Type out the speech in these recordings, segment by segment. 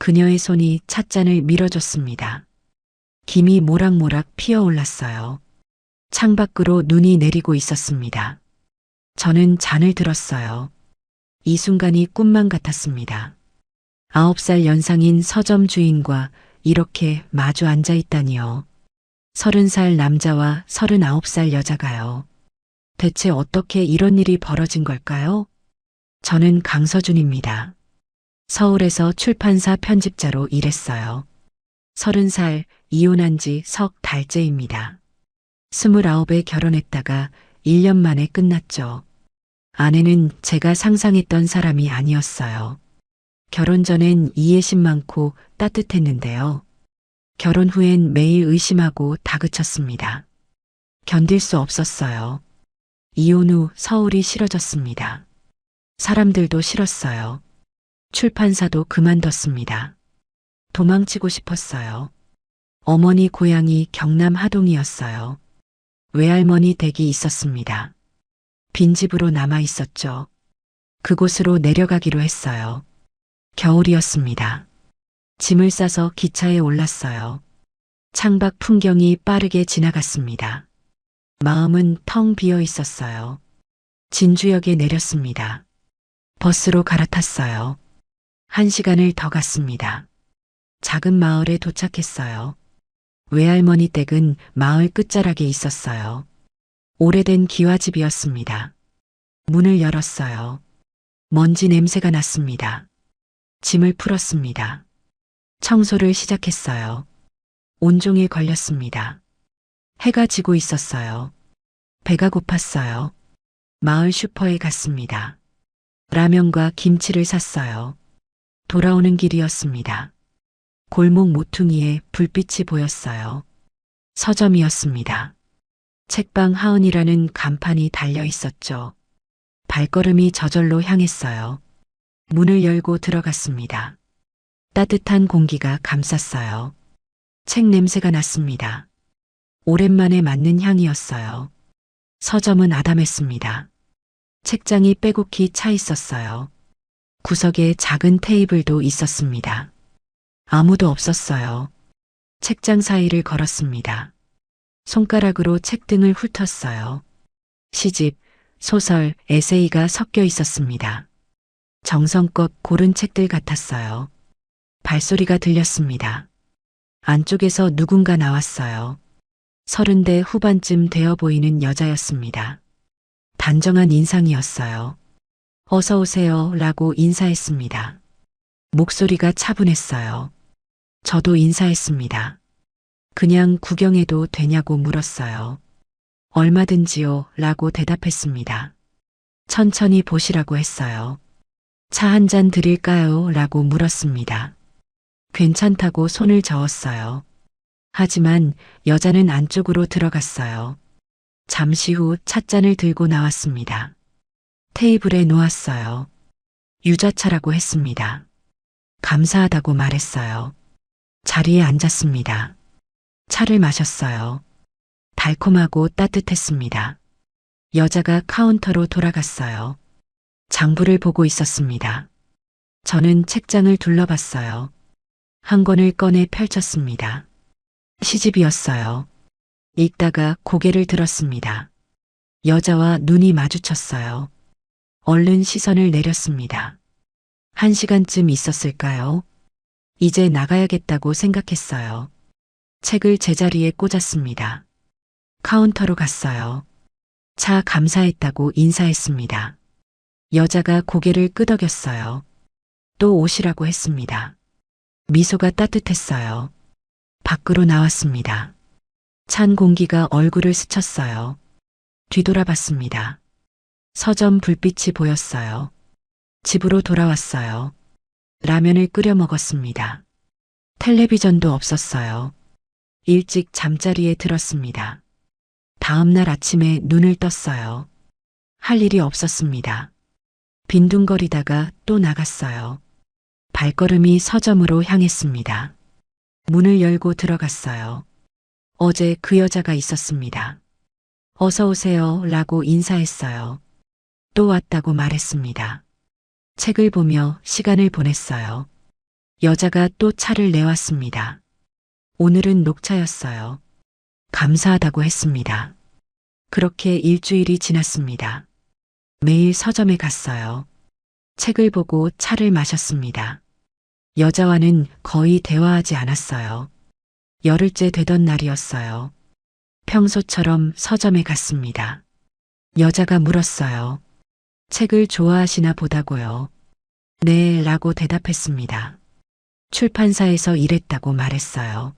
그녀의 손이 찻잔을 밀어줬습니다. 김이 모락모락 피어올랐어요. 창밖으로 눈이 내리고 있었습니다. 저는 잔을 들었어요. 이 순간이 꿈만 같았습니다. 9살 연상인 서점 주인과 이렇게 마주 앉아 있다니요. 30살 남자와 39살 여자가요. 대체 어떻게 이런 일이 벌어진 걸까요? 저는 강서준입니다. 서울에서 출판사 편집자로 일했어요. 30살, 이혼한 지 석 달째입니다. 29에 결혼했다가 1년 만에 끝났죠. 아내는 제가 상상했던 사람이 아니었어요. 결혼 전엔 이해심 많고 따뜻했는데요. 결혼 후엔 매일 의심하고 다그쳤습니다. 견딜 수 없었어요. 이혼 후 서울이 싫어졌습니다. 사람들도 싫었어요. 출판사도 그만뒀습니다. 도망치고 싶었어요. 어머니 고향이 경남 하동이었어요. 외할머니 댁이 있었습니다. 빈집으로 남아 있었죠. 그곳으로 내려가기로 했어요. 겨울이었습니다. 짐을 싸서 기차에 올랐어요. 창밖 풍경이 빠르게 지나갔습니다. 마음은 텅 비어 있었어요. 진주역에 내렸습니다. 버스로 갈아탔어요. 1시간을 더 갔습니다. 작은 마을에 도착했어요. 외할머니 댁은 마을 끝자락에 있었어요. 오래된 기와집이었습니다. 문을 열었어요. 먼지 냄새가 났습니다. 짐을 풀었습니다. 청소를 시작했어요. 온종일 걸렸습니다. 해가 지고 있었어요. 배가 고팠어요. 마을 슈퍼에 갔습니다. 라면과 김치를 샀어요. 돌아오는 길이었습니다. 골목 모퉁이에 불빛이 보였어요. 서점이었습니다. 책방 하은이라는 간판이 달려 있었죠. 발걸음이 저절로 향했어요. 문을 열고 들어갔습니다. 따뜻한 공기가 감쌌어요. 책 냄새가 났습니다. 오랜만에 맡는 향이었어요. 서점은 아담했습니다. 책장이 빼곡히 차 있었어요. 구석에 작은 테이블도 있었습니다. 아무도 없었어요. 책장 사이를 걸었습니다. 손가락으로 책등을 훑었어요. 시집, 소설, 에세이가 섞여 있었습니다. 정성껏 고른 책들 같았어요. 발소리가 들렸습니다. 안쪽에서 누군가 나왔어요. 30대 후반쯤 되어 보이는 여자였습니다. 단정한 인상이었어요. 어서 오세요 라고 인사했습니다. 목소리가 차분했어요. 저도 인사했습니다. 그냥 구경해도 되냐고 물었어요. 얼마든지요 라고 대답했습니다. 천천히 보시라고 했어요. 차 한 잔 드릴까요 라고 물었습니다. 괜찮다고 손을 저었어요. 하지만 여자는 안쪽으로 들어갔어요. 잠시 후 찻잔을 들고 나왔습니다. 테이블에 놓았어요. 유자차라고 했습니다. 감사하다고 말했어요. 자리에 앉았습니다. 차를 마셨어요. 달콤하고 따뜻했습니다. 여자가 카운터로 돌아갔어요. 장부를 보고 있었습니다. 저는 책장을 둘러봤어요. 한 권을 꺼내 펼쳤습니다. 시집이었어요. 읽다가 고개를 들었습니다. 여자와 눈이 마주쳤어요. 얼른 시선을 내렸습니다. 1시간쯤 있었을까요? 이제 나가야겠다고 생각했어요. 책을 제자리에 꽂았습니다. 카운터로 갔어요. 차 감사했다고 인사했습니다. 여자가 고개를 끄덕였어요. 또 오시라고 했습니다. 미소가 따뜻했어요. 밖으로 나왔습니다. 찬 공기가 얼굴을 스쳤어요. 뒤돌아봤습니다. 서점 불빛이 보였어요. 집으로 돌아왔어요. 라면을 끓여 먹었습니다. 텔레비전도 없었어요. 일찍 잠자리에 들었습니다. 다음 날 아침에 눈을 떴어요. 할 일이 없었습니다. 빈둥거리다가 또 나갔어요. 발걸음이 서점으로 향했습니다. 문을 열고 들어갔어요. 어제 그 여자가 있었습니다. 어서 오세요 라고 인사했어요. 또 왔다고 말했습니다. 책을 보며 시간을 보냈어요. 여자가 또 차를 내왔습니다. 오늘은 녹차였어요. 감사하다고 했습니다. 그렇게 일주일이 지났습니다. 매일 서점에 갔어요. 책을 보고 차를 마셨습니다. 여자와는 거의 대화하지 않았어요. 열흘째 되던 날이었어요. 평소처럼 서점에 갔습니다. 여자가 물었어요. 책을 좋아하시나 보다고요. 네, 라고 대답했습니다. 출판사에서 일했다고 말했어요.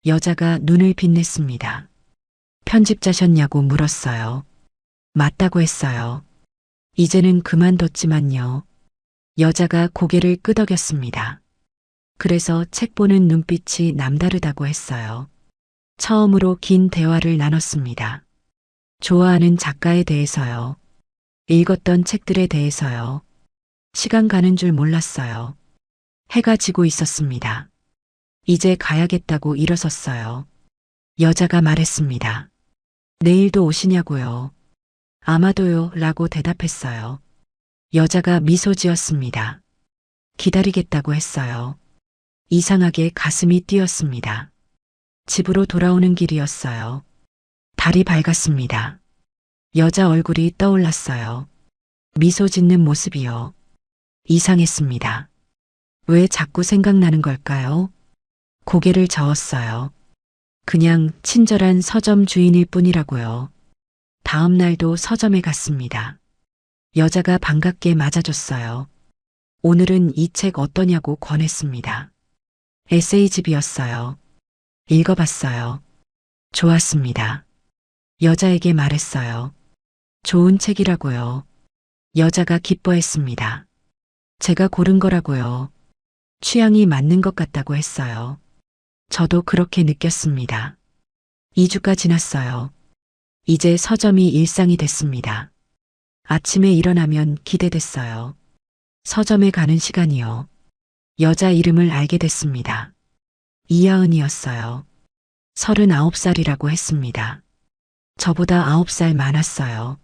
여자가 눈을 빛냈습니다. 편집자셨냐고 물었어요. 맞다고 했어요. 이제는 그만뒀지만요. 여자가 고개를 끄덕였습니다. 그래서 책 보는 눈빛이 남다르다고 했어요. 처음으로 긴 대화를 나눴습니다. 좋아하는 작가에 대해서요. 읽었던 책들에 대해서요. 시간 가는 줄 몰랐어요. 해가 지고 있었습니다. 이제 가야겠다고 일어섰어요. 여자가 말했습니다. 내일도 오시냐고요. 아마도요, 라고 대답했어요. 여자가 미소 지었습니다. 기다리겠다고 했어요. 이상하게 가슴이 뛰었습니다. 집으로 돌아오는 길이었어요. 달이 밝았습니다. 여자 얼굴이 떠올랐어요. 미소 짓는 모습이요. 이상했습니다. 왜 자꾸 생각나는 걸까요? 고개를 저었어요. 그냥 친절한 서점 주인일 뿐이라고요. 다음 날도 서점에 갔습니다. 여자가 반갑게 맞아줬어요. 오늘은 이 책 어떠냐고 권했습니다. 에세이집이었어요. 읽어봤어요. 좋았습니다. 여자에게 말했어요. 좋은 책이라고요. 여자가 기뻐했습니다. 제가 고른 거라고요. 취향이 맞는 것 같다고 했어요. 저도 그렇게 느꼈습니다. 2주가 지났어요. 이제 서점이 일상이 됐습니다. 아침에 일어나면 기대됐어요. 서점에 가는 시간이요. 여자 이름을 알게 됐습니다. 이하은이었어요. 39살이라고 했습니다. 저보다 9살 많았어요.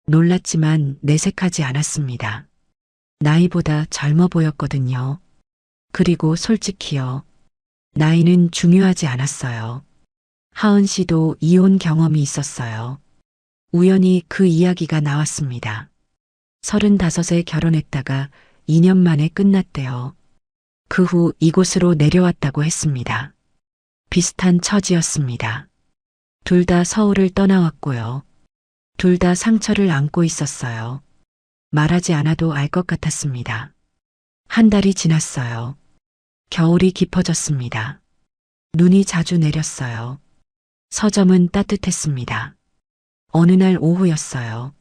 놀랐지만 내색하지 않았습니다. 나이보다 젊어 보였거든요. 그리고 솔직히요. 나이는 중요하지 않았어요. 하은 씨도 이혼 경험이 있었어요. 우연히 그 이야기가 나왔습니다. 35에 결혼했다가 2년 만에 끝났대요. 그 후 이곳으로 내려왔다고 했습니다. 비슷한 처지였습니다. 둘 다 서울을 떠나왔고요. 둘 다 상처를 안고 있었어요. 말하지 않아도 알 것 같았습니다. 한 달이 지났어요. 겨울이 깊어졌습니다. 눈이 자주 내렸어요. 서점은 따뜻했습니다. 어느 날 오후였어요.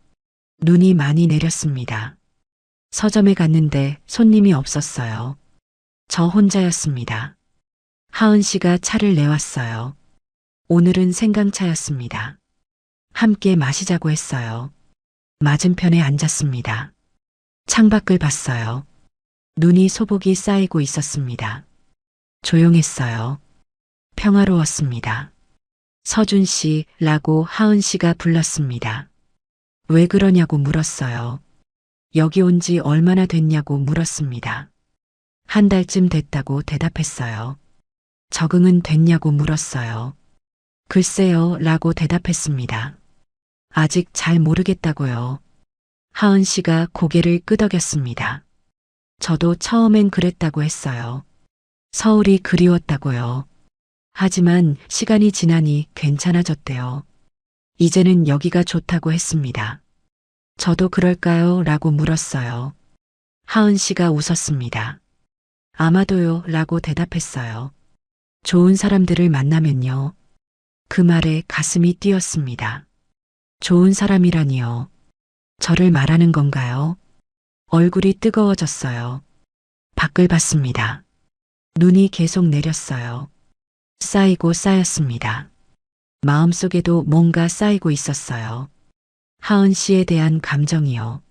눈이 많이 내렸습니다. 서점에 갔는데 손님이 없었어요. 저 혼자였습니다. 하은 씨가 차를 내왔어요. 오늘은 생강차였습니다. 함께 마시자고 했어요. 맞은편에 앉았습니다. 창밖을 봤어요. 눈이 소복이 쌓이고 있었습니다. 조용했어요. 평화로웠습니다. 서준 씨라고 하은 씨가 불렀습니다. 왜 그러냐고 물었어요. 여기 온 지 얼마나 됐냐고 물었습니다. 한 달쯤 됐다고 대답했어요. 적응은 됐냐고 물었어요. 글쎄요, 라고 대답했습니다. 아직 잘 모르겠다고요. 하은 씨가 고개를 끄덕였습니다. 저도 처음엔 그랬다고 했어요. 서울이 그리웠다고요. 하지만 시간이 지나니 괜찮아졌대요. 이제는 여기가 좋다고 했습니다. 저도 그럴까요? 라고 물었어요. 하은 씨가 웃었습니다. 아마도요, 라고 대답했어요. 좋은 사람들을 만나면요. 그 말에 가슴이 뛰었습니다. 좋은 사람이라니요. 저를 말하는 건가요? 얼굴이 뜨거워졌어요. 밖을 봤습니다. 눈이 계속 내렸어요. 쌓이고 쌓였습니다. 마음속에도 뭔가 쌓이고 있었어요. 하은 씨에 대한 감정이요.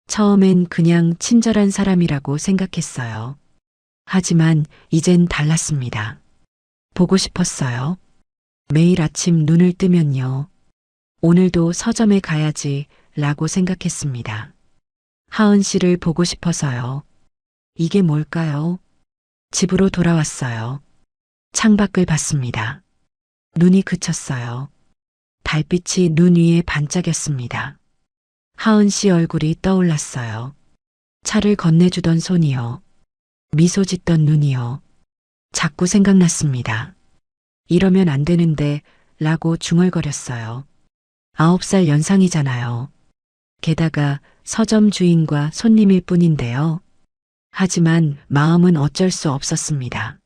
처음엔 그냥 친절한 사람이라고 생각했어요. 하지만 이젠 달랐습니다. 보고 싶었어요. 매일 아침 눈을 뜨면요. 오늘도 서점에 가야지 라고 생각했습니다. 하은 씨를 보고 싶어서요. 이게 뭘까요? 집으로 돌아왔어요. 창밖을 봤습니다. 눈이 그쳤어요. 달빛이 눈 위에 반짝였습니다. 하은 씨 얼굴이 떠올랐어요. 차를 건네주던 손이요. 미소 짓던 눈이요. 자꾸 생각났습니다. 이러면 안 되는데 라고 중얼거렸어요. 9살 연상이잖아요. 게다가 서점 주인과 손님일 뿐인데요. 하지만 마음은 어쩔 수 없었습니다.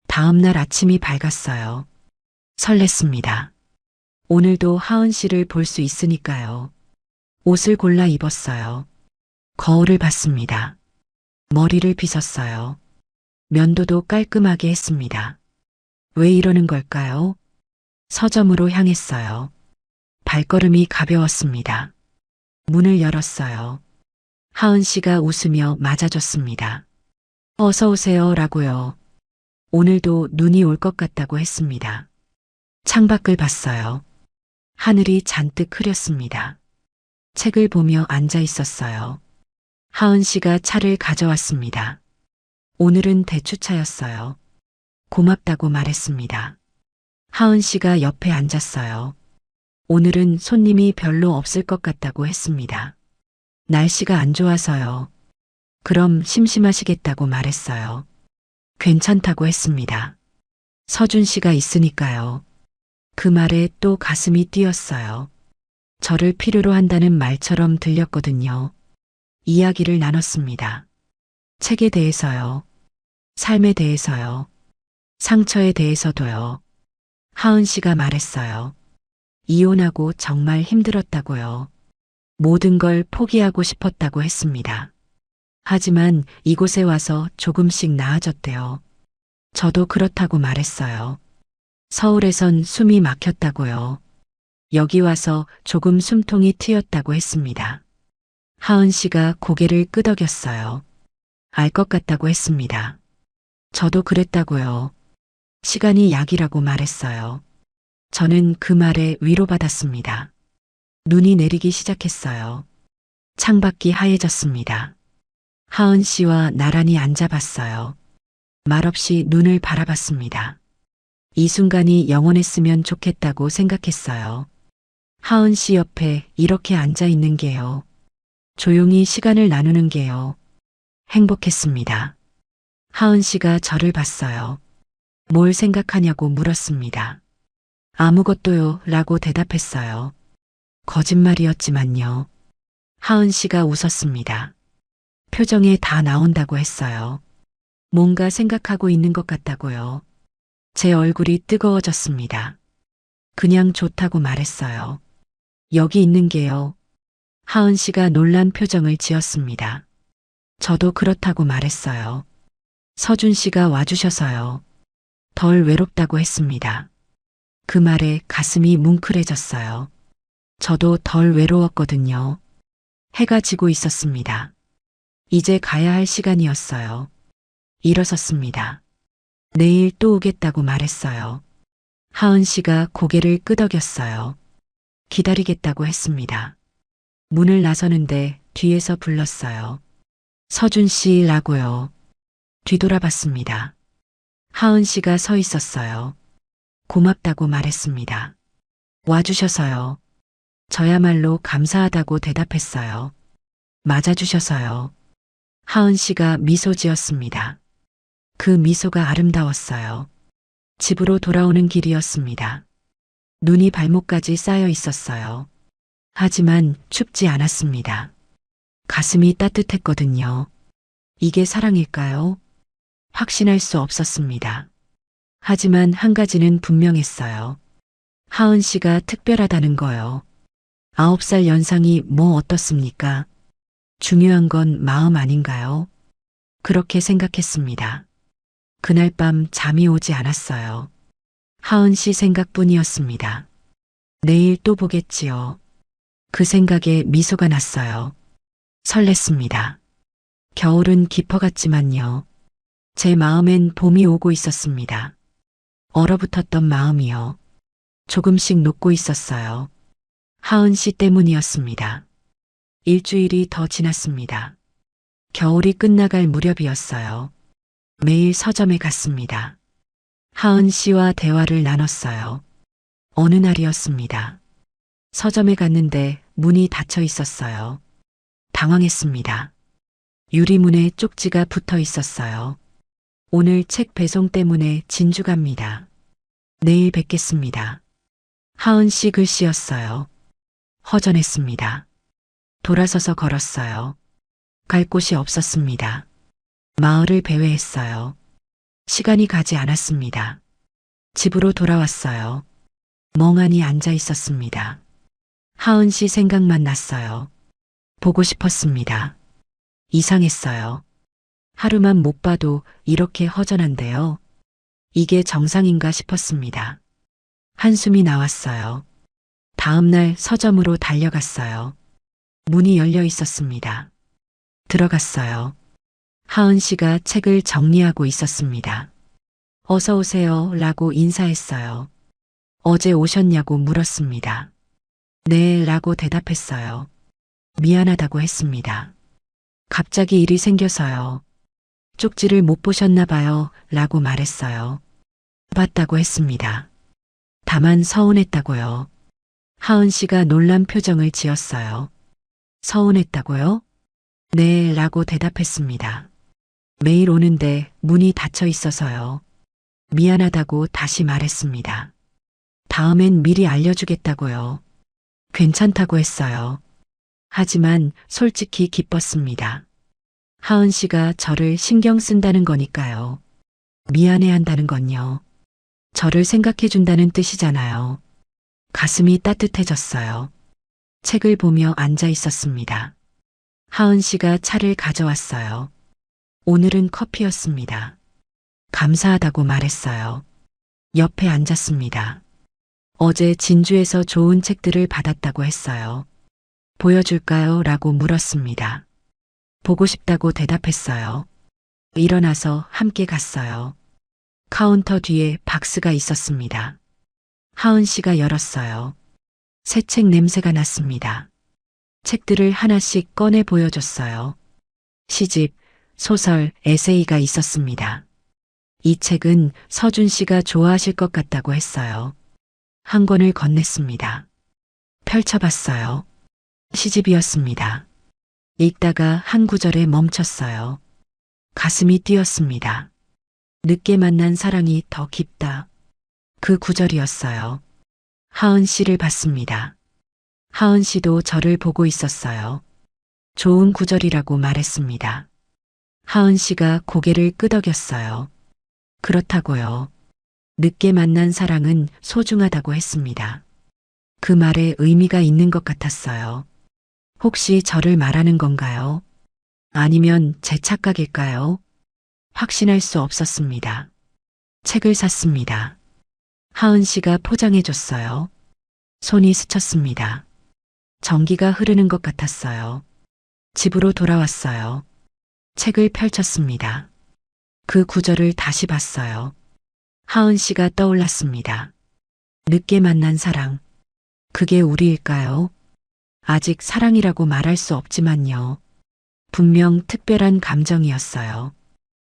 다음 날 아침이 밝았어요. 설렜습니다. 오늘도 하은 씨를 볼 수 있으니까요. 옷을 골라 입었어요. 거울을 봤습니다. 머리를 빗었어요. 면도도 깔끔하게 했습니다. 왜 이러는 걸까요? 서점으로 향했어요. 발걸음이 가벼웠습니다. 문을 열었어요. 하은 씨가 웃으며 맞아줬습니다. 어서 오세요 라고요. 오늘도 눈이 올 것 같다고 했습니다. 창밖을 봤어요. 하늘이 잔뜩 흐렸습니다. 책을 보며 앉아 있었어요. 하은 씨가 차를 가져왔습니다. 오늘은 대추차였어요. 고맙다고 말했습니다. 하은 씨가 옆에 앉았어요. 오늘은 손님이 별로 없을 것 같다고 했습니다. 날씨가 안 좋아서요. 그럼 심심하시겠다고 말했어요. 괜찮다고 했습니다. 서준 씨가 있으니까요. 그 말에 또 가슴이 뛰었어요. 저를 필요로 한다는 말처럼 들렸거든요. 이야기를 나눴습니다. 책에 대해서요. 삶에 대해서요. 상처에 대해서도요. 하은 씨가 말했어요. 이혼하고 정말 힘들었다고요. 모든 걸 포기하고 싶었다고 했습니다. 하지만 이곳에 와서 조금씩 나아졌대요. 저도 그렇다고 말했어요. 서울에선 숨이 막혔다고요. 여기 와서 조금 숨통이 트였다고 했습니다. 하은 씨가 고개를 끄덕였어요. 알 것 같다고 했습니다. 저도 그랬다고요. 시간이 약이라고 말했어요. 저는 그 말에 위로받았습니다. 눈이 내리기 시작했어요. 창밖이 하얘졌습니다. 하은 씨와 나란히 앉아봤어요. 말없이 눈을 바라봤습니다. 이 순간이 영원했으면 좋겠다고 생각했어요. 하은 씨 옆에 이렇게 앉아 있는 게요. 조용히 시간을 나누는 게요. 행복했습니다. 하은 씨가 저를 봤어요. 뭘 생각하냐고 물었습니다. 아무것도요 라고 대답했어요. 거짓말이었지만요. 하은 씨가 웃었습니다. 표정에 다 나온다고 했어요. 뭔가 생각하고 있는 것 같다고요. 제 얼굴이 뜨거워졌습니다. 그냥 좋다고 말했어요. 여기 있는 게요. 하은 씨가 놀란 표정을 지었습니다. 저도 그렇다고 말했어요. 서준 씨가 와주셔서요. 덜 외롭다고 했습니다. 그 말에 가슴이 뭉클해졌어요. 저도 덜 외로웠거든요. 해가 지고 있었습니다. 이제 가야 할 시간이었어요. 일어섰습니다. 내일 또 오겠다고 말했어요. 하은 씨가 고개를 끄덕였어요. 기다리겠다고 했습니다. 문을 나서는데 뒤에서 불렀어요. 서준 씨라고요. 뒤돌아봤습니다. 하은 씨가 서 있었어요. 고맙다고 말했습니다. 와주셔서요. 저야말로 감사하다고 대답했어요. 맞아주셔서요. 하은 씨가 미소 지었습니다. 그 미소가 아름다웠어요. 집으로 돌아오는 길이었습니다. 눈이 발목까지 쌓여 있었어요. 하지만 춥지 않았습니다. 가슴이 따뜻했거든요. 이게 사랑일까요? 확신할 수 없었습니다. 하지만 한 가지는 분명했어요. 하은 씨가 특별하다는 거요. 9살 연상이 뭐 어떻습니까? 중요한 건 마음 아닌가요? 그렇게 생각했습니다. 그날 밤 잠이 오지 않았어요. 하은 씨 생각뿐이었습니다. 내일 또 보겠지요. 그 생각에 미소가 났어요. 설렜습니다. 겨울은 깊어갔지만요. 제 마음엔 봄이 오고 있었습니다. 얼어붙었던 마음이요. 조금씩 녹고 있었어요. 하은 씨 때문이었습니다. 일주일이 더 지났습니다. 겨울이 끝나갈 무렵이었어요. 매일 서점에 갔습니다. 하은 씨와 대화를 나눴어요. 어느 날이었습니다. 서점에 갔는데 문이 닫혀 있었어요. 당황했습니다. 유리문에 쪽지가 붙어 있었어요. 오늘 책 배송 때문에 진주 갑니다. 내일 뵙겠습니다. 하은 씨 글씨였어요. 허전했습니다. 돌아서서 걸었어요. 갈 곳이 없었습니다. 마을을 배회했어요. 시간이 가지 않았습니다. 집으로 돌아왔어요. 멍하니 앉아 있었습니다. 하은 씨 생각만 났어요. 보고 싶었습니다. 이상했어요. 하루만 못 봐도 이렇게 허전한데요. 이게 정상인가 싶었습니다. 한숨이 나왔어요. 다음 날 서점으로 달려갔어요. 문이 열려 있었습니다. 들어갔어요. 하은 씨가 책을 정리하고 있었습니다. 어서 오세요 라고 인사했어요. 어제 오셨냐고 물었습니다. 네 라고 대답했어요. 미안하다고 했습니다. 갑자기 일이 생겨서요. 쪽지를 못 보셨나 봐요 라고 말했어요. 봤다고 했습니다. 다만 서운했다고요. 하은 씨가 놀란 표정을 지었어요. 서운했다고요? 네 라고 대답했습니다. 매일 오는데 문이 닫혀 있어서요. 미안하다고 다시 말했습니다. 다음엔 미리 알려주겠다고요. 괜찮다고 했어요. 하지만 솔직히 기뻤습니다. 하은 씨가 저를 신경 쓴다는 거니까요. 미안해 한다는 건요. 저를 생각해 준다는 뜻이잖아요. 가슴이 따뜻해졌어요. 책을 보며 앉아 있었습니다. 하은 씨가 차를 가져왔어요. 오늘은 커피였습니다. 감사하다고 말했어요. 옆에 앉았습니다. 어제 진주에서 좋은 책들을 받았다고 했어요. 보여줄까요? 라고 물었습니다. 보고 싶다고 대답했어요. 일어나서 함께 갔어요. 카운터 뒤에 박스가 있었습니다. 하은 씨가 열었어요. 새 책 냄새가 났습니다. 책들을 하나씩 꺼내 보여줬어요. 시집, 소설, 에세이가 있었습니다. 이 책은 서준 씨가 좋아하실 것 같다고 했어요. 한 권을 건넸습니다. 펼쳐봤어요. 시집이었습니다. 읽다가 한 구절에 멈췄어요. 가슴이 뛰었습니다. 늦게 만난 사랑이 더 깊다. 그 구절이었어요. 하은 씨를 봤습니다. 하은 씨도 저를 보고 있었어요. 좋은 구절이라고 말했습니다. 하은 씨가 고개를 끄덕였어요. 그렇다고요. 늦게 만난 사랑은 소중하다고 했습니다. 그 말에 의미가 있는 것 같았어요. 혹시 저를 말하는 건가요? 아니면 제 착각일까요? 확신할 수 없었습니다. 책을 샀습니다. 하은 씨가 포장해 줬어요. 손이 스쳤습니다. 전기가 흐르는 것 같았어요. 집으로 돌아왔어요. 책을 펼쳤습니다. 그 구절을 다시 봤어요. 하은 씨가 떠올랐습니다. 늦게 만난 사랑. 그게 우리일까요? 아직 사랑이라고 말할 수 없지만요. 분명 특별한 감정이었어요.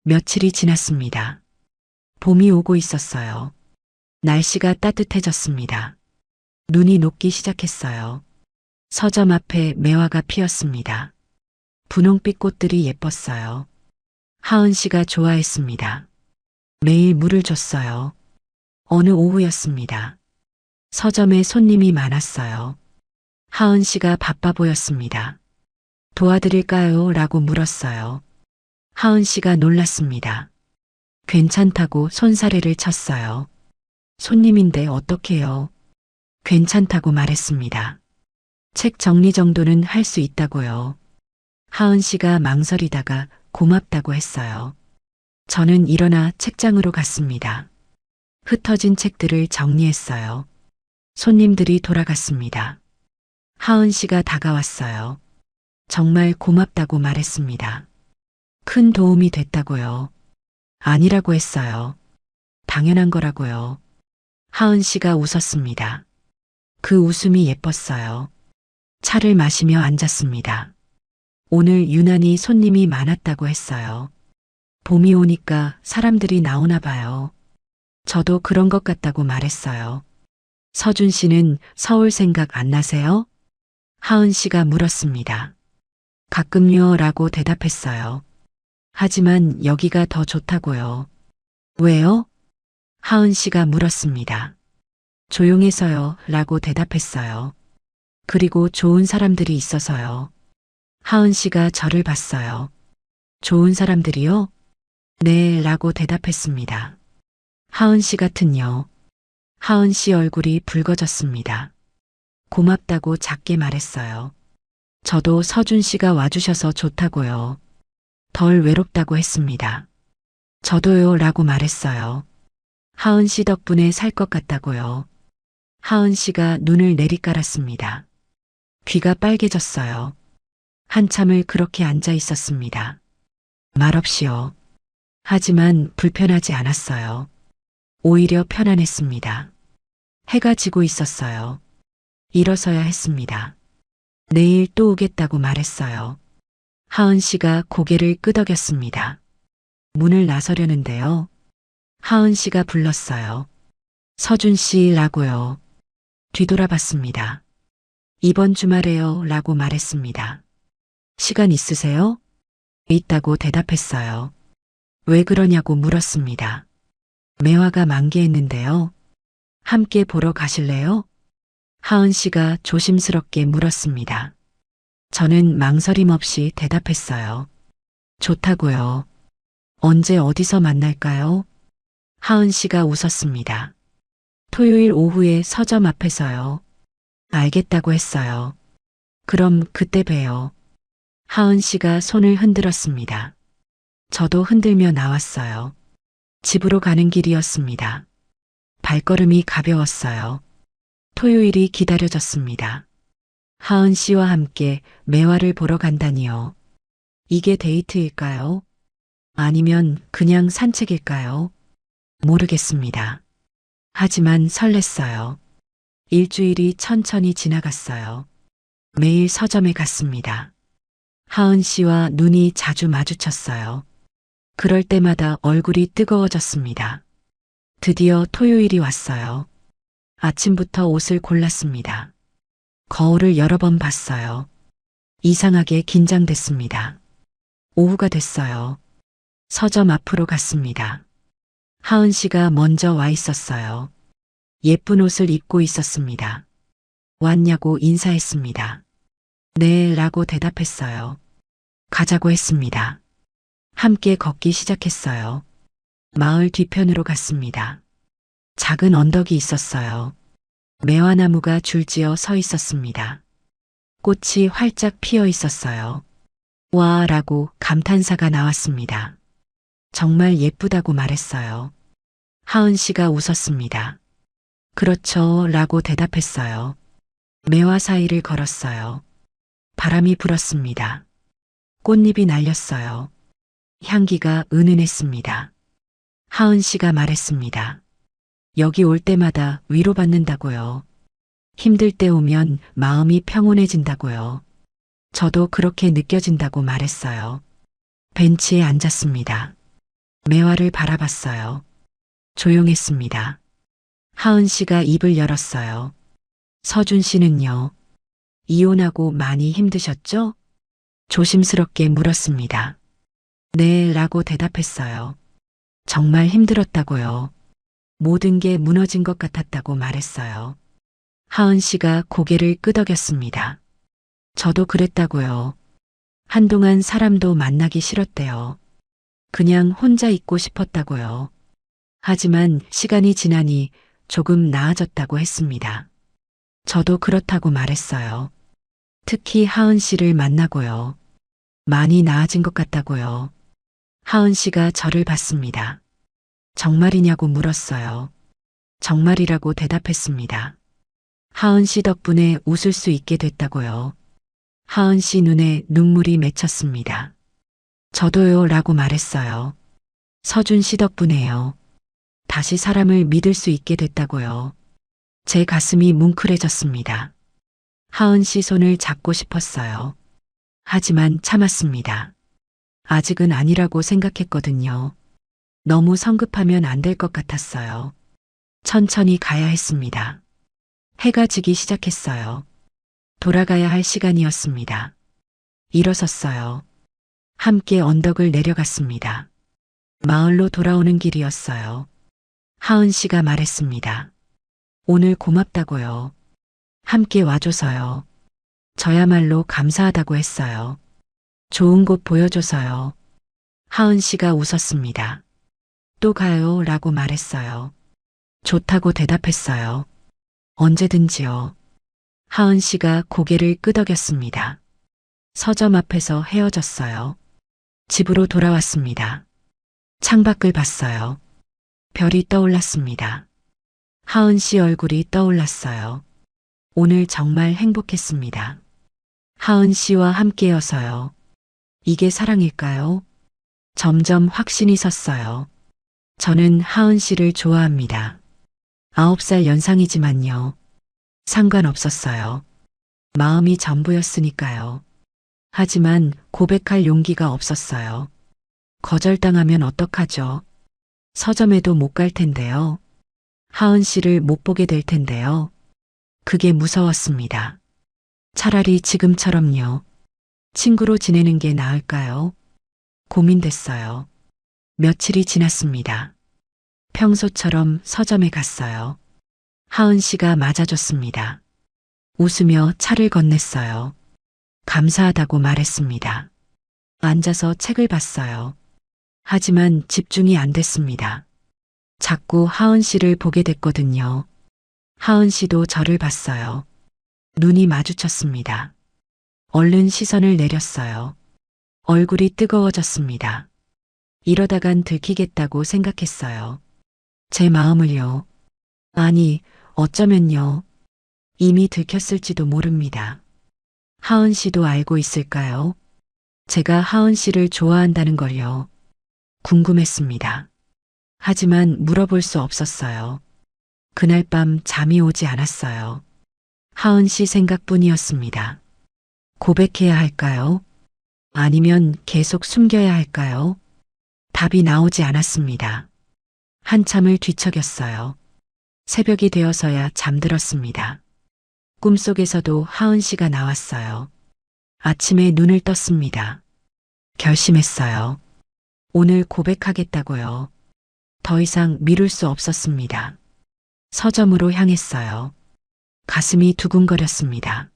며칠이 지났습니다. 봄이 오고 있었어요. 날씨가 따뜻해졌습니다. 눈이 녹기 시작했어요. 서점 앞에 매화가 피었습니다. 분홍빛 꽃들이 예뻤어요. 하은 씨가 좋아했습니다. 매일 물을 줬어요. 어느 오후였습니다. 서점에 손님이 많았어요. 하은 씨가 바빠 보였습니다. 도와드릴까요? 라고 물었어요. 하은 씨가 놀랐습니다. 괜찮다고 손사래를 쳤어요. 손님인데 어떡해요? 괜찮다고 말했습니다. 책 정리 정도는 할 수 있다고요. 하은 씨가 망설이다가 고맙다고 했어요. 저는 일어나 책장으로 갔습니다. 흩어진 책들을 정리했어요. 손님들이 돌아갔습니다. 하은 씨가 다가왔어요. 정말 고맙다고 말했습니다. 큰 도움이 됐다고요. 아니라고 했어요. 당연한 거라고요. 하은 씨가 웃었습니다. 그 웃음이 예뻤어요. 차를 마시며 앉았습니다. 오늘 유난히 손님이 많았다고 했어요. 봄이 오니까 사람들이 나오나 봐요. 저도 그런 것 같다고 말했어요. 서준 씨는 서울 생각 안 나세요? 하은 씨가 물었습니다. 가끔요 라고 대답했어요. 하지만 여기가 더 좋다고요. 왜요? 하은 씨가 물었습니다. 조용해서요 라고 대답했어요. 그리고 좋은 사람들이 있어서요. 하은 씨가 저를 봤어요. 좋은 사람들이요? 네 라고 대답했습니다. 하은 씨 같은요. 하은 씨 얼굴이 붉어졌습니다. 고맙다고 작게 말했어요. 저도 서준 씨가 와주셔서 좋다고요. 덜 외롭다고 했습니다. 저도요 라고 말했어요. 하은 씨 덕분에 살 것 같다고요. 하은 씨가 눈을 내리깔았습니다. 귀가 빨개졌어요. 한참을 그렇게 앉아 있었습니다. 말없이요. 하지만 불편하지 않았어요. 오히려 편안했습니다. 해가 지고 있었어요. 일어서야 했습니다. 내일 또 오겠다고 말했어요. 하은 씨가 고개를 끄덕였습니다. 문을 나서려는데요. 하은 씨가 불렀어요. 서준 씨라고요. 뒤돌아봤습니다. 이번 주말에요 라고 말했습니다. 시간 있으세요? 있다고 대답했어요. 왜 그러냐고 물었습니다. 매화가 만개했는데요. 함께 보러 가실래요? 하은 씨가 조심스럽게 물었습니다. 저는 망설임 없이 대답했어요. 좋다고요. 언제 어디서 만날까요? 하은 씨가 웃었습니다. 토요일 오후에 서점 앞에서요. 알겠다고 했어요. 그럼 그때 봬요. 하은 씨가 손을 흔들었습니다. 저도 흔들며 나왔어요. 집으로 가는 길이었습니다. 발걸음이 가벼웠어요. 토요일이 기다려졌습니다. 하은 씨와 함께 매화를 보러 간다니요. 이게 데이트일까요? 아니면 그냥 산책일까요? 모르겠습니다. 하지만 설렜어요. 일주일이 천천히 지나갔어요. 매일 서점에 갔습니다. 하은 씨와 눈이 자주 마주쳤어요. 그럴 때마다 얼굴이 뜨거워졌습니다. 드디어 토요일이 왔어요. 아침부터 옷을 골랐습니다. 거울을 여러 번 봤어요. 이상하게 긴장됐습니다. 오후가 됐어요. 서점 앞으로 갔습니다. 하은 씨가 먼저 와 있었어요. 예쁜 옷을 입고 있었습니다. 왔냐고 인사했습니다. 네 라고 대답했어요. 가자고 했습니다. 함께 걷기 시작했어요. 마을 뒤편으로 갔습니다. 작은 언덕이 있었어요. 매화나무가 줄지어 서 있었습니다. 꽃이 활짝 피어 있었어요. 와 라고 감탄사가 나왔습니다. 정말 예쁘다고 말했어요. 하은 씨가 웃었습니다. 그렇죠 라고 대답했어요. 매화 사이를 걸었어요. 바람이 불었습니다. 꽃잎이 날렸어요. 향기가 은은했습니다. 하은 씨가 말했습니다. 여기 올 때마다 위로받는다고요. 힘들 때 오면 마음이 평온해진다고요. 저도 그렇게 느껴진다고 말했어요. 벤치에 앉았습니다. 매화를 바라봤어요. 조용했습니다. 하은 씨가 입을 열었어요. 서준 씨는요? 이혼하고 많이 힘드셨죠? 조심스럽게 물었습니다. 네 라고 대답했어요. 정말 힘들었다고요. 모든 게 무너진 것 같았다고 말했어요. 하은 씨가 고개를 끄덕였습니다. 저도 그랬다고요. 한동안 사람도 만나기 싫었대요. 그냥 혼자 있고 싶었다고요. 하지만 시간이 지나니 조금 나아졌다고 했습니다. 저도 그렇다고 말했어요. 특히 하은 씨를 만나고요. 많이 나아진 것 같다고요. 하은 씨가 저를 봤습니다. 정말이냐고 물었어요. 정말이라고 대답했습니다. 하은 씨 덕분에 웃을 수 있게 됐다고요. 하은 씨 눈에 눈물이 맺혔습니다. 저도요 라고 말했어요. 서준 씨 덕분에요. 다시 사람을 믿을 수 있게 됐다고요. 제 가슴이 뭉클해졌습니다. 하은 씨 손을 잡고 싶었어요. 하지만 참았습니다. 아직은 아니라고 생각했거든요. 너무 성급하면 안 될 것 같았어요. 천천히 가야 했습니다. 해가 지기 시작했어요. 돌아가야 할 시간이었습니다. 일어섰어요. 함께 언덕을 내려갔습니다. 마을로 돌아오는 길이었어요. 하은 씨가 말했습니다. 오늘 고맙다고요. 함께 와줘서요. 저야말로 감사하다고 했어요. 좋은 곳 보여줘서요. 하은 씨가 웃었습니다. 또 가요 라고 말했어요. 좋다고 대답했어요. 언제든지요. 하은 씨가 고개를 끄덕였습니다. 서점 앞에서 헤어졌어요. 집으로 돌아왔습니다. 창밖을 봤어요. 별이 떠올랐습니다. 하은 씨 얼굴이 떠올랐어요. 오늘 정말 행복했습니다. 하은 씨와 함께여서요. 이게 사랑일까요? 점점 확신이 섰어요. 저는 하은 씨를 좋아합니다. 9살 연상이지만요. 상관없었어요. 마음이 전부였으니까요. 하지만 고백할 용기가 없었어요. 거절당하면 어떡하죠? 서점에도 못 갈 텐데요. 하은 씨를 못 보게 될 텐데요. 그게 무서웠습니다. 차라리 지금처럼요. 친구로 지내는 게 나을까요? 고민됐어요. 며칠이 지났습니다. 평소처럼 서점에 갔어요. 하은 씨가 맞아줬습니다. 웃으며 차를 건넸어요. 감사하다고 말했습니다. 앉아서 책을 봤어요. 하지만 집중이 안 됐습니다. 자꾸 하은 씨를 보게 됐거든요. 하은 씨도 저를 봤어요. 눈이 마주쳤습니다. 얼른 시선을 내렸어요. 얼굴이 뜨거워졌습니다. 이러다간 들키겠다고 생각했어요. 제 마음을요. 아니, 어쩌면요. 이미 들켰을지도 모릅니다. 하은 씨도 알고 있을까요? 제가 하은 씨를 좋아한다는 걸요. 궁금했습니다. 하지만 물어볼 수 없었어요. 그날 밤 잠이 오지 않았어요. 하은 씨 생각뿐이었습니다. 고백해야 할까요? 아니면 계속 숨겨야 할까요? 답이 나오지 않았습니다. 한참을 뒤척였어요. 새벽이 되어서야 잠들었습니다. 꿈속에서도 하은 씨가 나왔어요. 아침에 눈을 떴습니다. 결심했어요. 오늘 고백하겠다고요. 더 이상 미룰 수 없었습니다. 서점으로 향했어요. 가슴이 두근거렸습니다.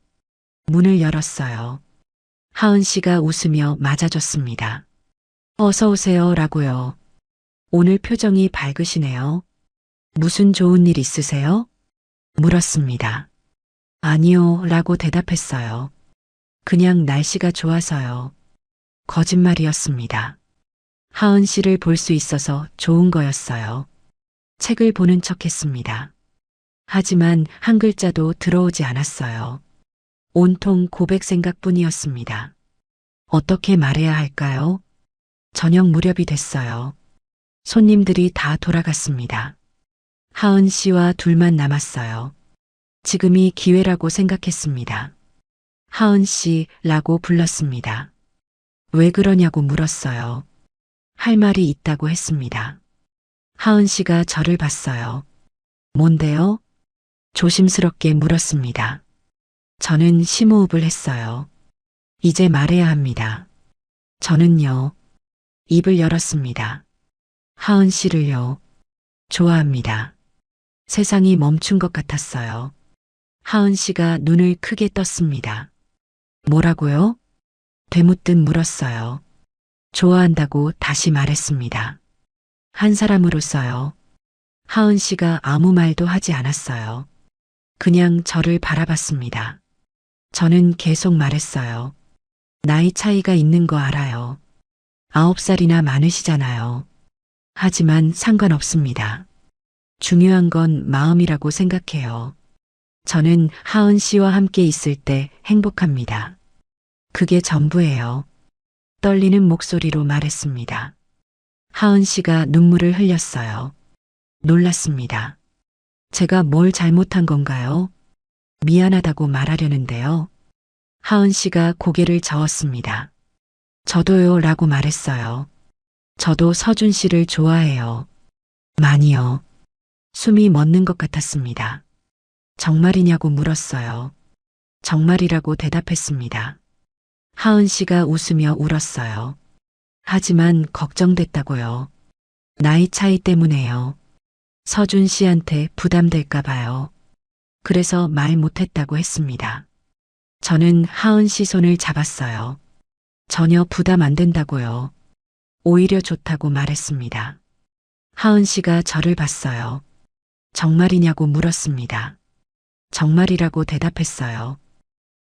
문을 열었어요. 하은 씨가 웃으며 맞아줬습니다. 어서 오세요 라고요. 오늘 표정이 밝으시네요. 무슨 좋은 일 있으세요? 물었습니다. 아니요 라고 대답했어요. 그냥 날씨가 좋아서요. 거짓말이었습니다. 하은 씨를 볼 수 있어서 좋은 거였어요. 책을 보는 척 했습니다. 하지만 한 글자도 들어오지 않았어요. 온통 고백 생각뿐이었습니다. 어떻게 말해야 할까요? 저녁 무렵이 됐어요. 손님들이 다 돌아갔습니다. 하은 씨와 둘만 남았어요. 지금이 기회라고 생각했습니다. 하은 씨라고 불렀습니다. 왜 그러냐고 물었어요. 할 말이 있다고 했습니다. 하은 씨가 저를 봤어요. 뭔데요? 조심스럽게 물었습니다. 저는 심호흡을 했어요. 이제 말해야 합니다. 저는요. 입을 열었습니다. 하은 씨를요. 좋아합니다. 세상이 멈춘 것 같았어요. 하은 씨가 눈을 크게 떴습니다. 뭐라고요? 되묻듯 물었어요. 좋아한다고 다시 말했습니다. 한 사람으로서요. 하은 씨가 아무 말도 하지 않았어요. 그냥 저를 바라봤습니다. 저는 계속 말했어요. 나이 차이가 있는 거 알아요. 9살이나 많으시잖아요. 하지만 상관없습니다. 중요한 건 마음이라고 생각해요. 저는 하은 씨와 함께 있을 때 행복합니다. 그게 전부예요. 떨리는 목소리로 말했습니다. 하은 씨가 눈물을 흘렸어요. 놀랐습니다. 제가 뭘 잘못한 건가요? 미안하다고 말하려는데요. 하은 씨가 고개를 저었습니다. 저도요 라고 말했어요. 저도 서준 씨를 좋아해요. 많이요. 숨이 멎는 것 같았습니다. 정말이냐고 물었어요. 정말이라고 대답했습니다. 하은 씨가 웃으며 울었어요. 하지만 걱정됐다고요. 나이 차이 때문에요. 서준 씨한테 부담될까 봐요. 그래서 말 못했다고 했습니다. 저는 하은 씨 손을 잡았어요. 전혀 부담 안 된다고요. 오히려 좋다고 말했습니다. 하은 씨가 저를 봤어요. 정말이냐고 물었습니다. 정말이라고 대답했어요.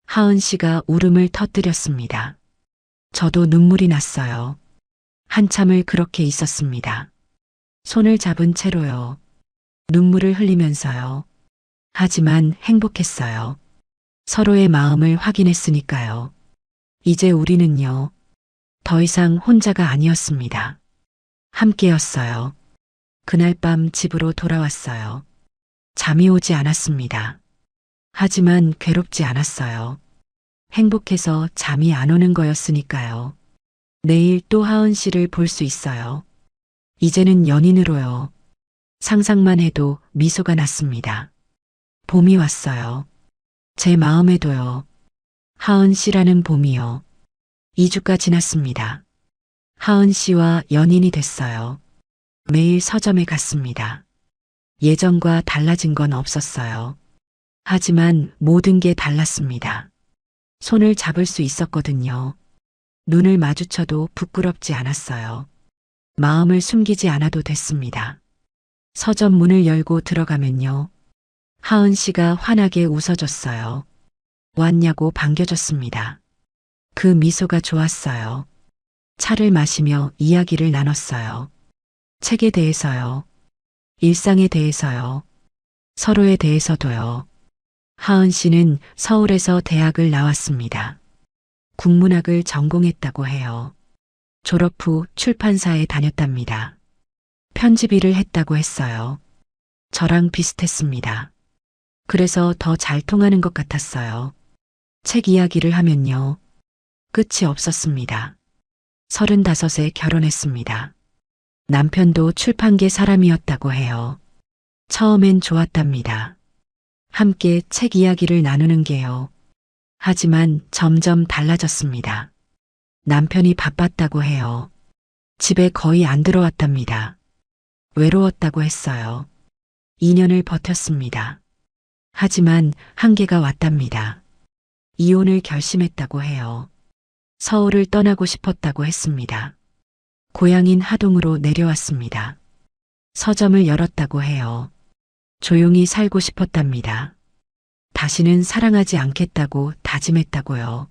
하은 씨가 울음을 터뜨렸습니다. 저도 눈물이 났어요. 한참을 그렇게 있었습니다. 손을 잡은 채로요. 눈물을 흘리면서요. 하지만 행복했어요. 서로의 마음을 확인했으니까요. 이제 우리는요. 더 이상 혼자가 아니었습니다. 함께였어요. 그날 밤 집으로 돌아왔어요. 잠이 오지 않았습니다. 하지만 괴롭지 않았어요. 행복해서 잠이 안 오는 거였으니까요. 내일 또 하은 씨를 볼 수 있어요. 이제는 연인으로요. 상상만 해도 미소가 났습니다. 봄이 왔어요. 제 마음에도요. 하은 씨라는 봄이요. 2주가 지났습니다. 하은 씨와 연인이 됐어요. 매일 서점에 갔습니다. 예전과 달라진 건 없었어요. 하지만 모든 게 달랐습니다. 손을 잡을 수 있었거든요. 눈을 마주쳐도 부끄럽지 않았어요. 마음을 숨기지 않아도 됐습니다. 서점 문을 열고 들어가면요. 하은 씨가 환하게 웃어줬어요. 왔냐고 반겨줬습니다. 그 미소가 좋았어요. 차를 마시며 이야기를 나눴어요. 책에 대해서요. 일상에 대해서요. 서로에 대해서도요. 하은 씨는 서울에서 대학을 나왔습니다. 국문학을 전공했다고 해요. 졸업 후 출판사에 다녔답니다. 편집 일을 했다고 했어요. 저랑 비슷했습니다. 그래서 더 잘 통하는 것 같았어요. 책 이야기를 하면요. 끝이 없었습니다. 35에 결혼했습니다. 남편도 출판계 사람이었다고 해요. 처음엔 좋았답니다. 함께 책 이야기를 나누는 게요. 하지만 점점 달라졌습니다. 남편이 바빴다고 해요. 집에 거의 안 들어왔답니다. 외로웠다고 했어요. 2년을 버텼습니다. 하지만 한계가 왔답니다. 이혼을 결심했다고 해요. 서울을 떠나고 싶었다고 했습니다. 고향인 하동으로 내려왔습니다. 서점을 열었다고 해요. 조용히 살고 싶었답니다. 다시는 사랑하지 않겠다고 다짐했다고요.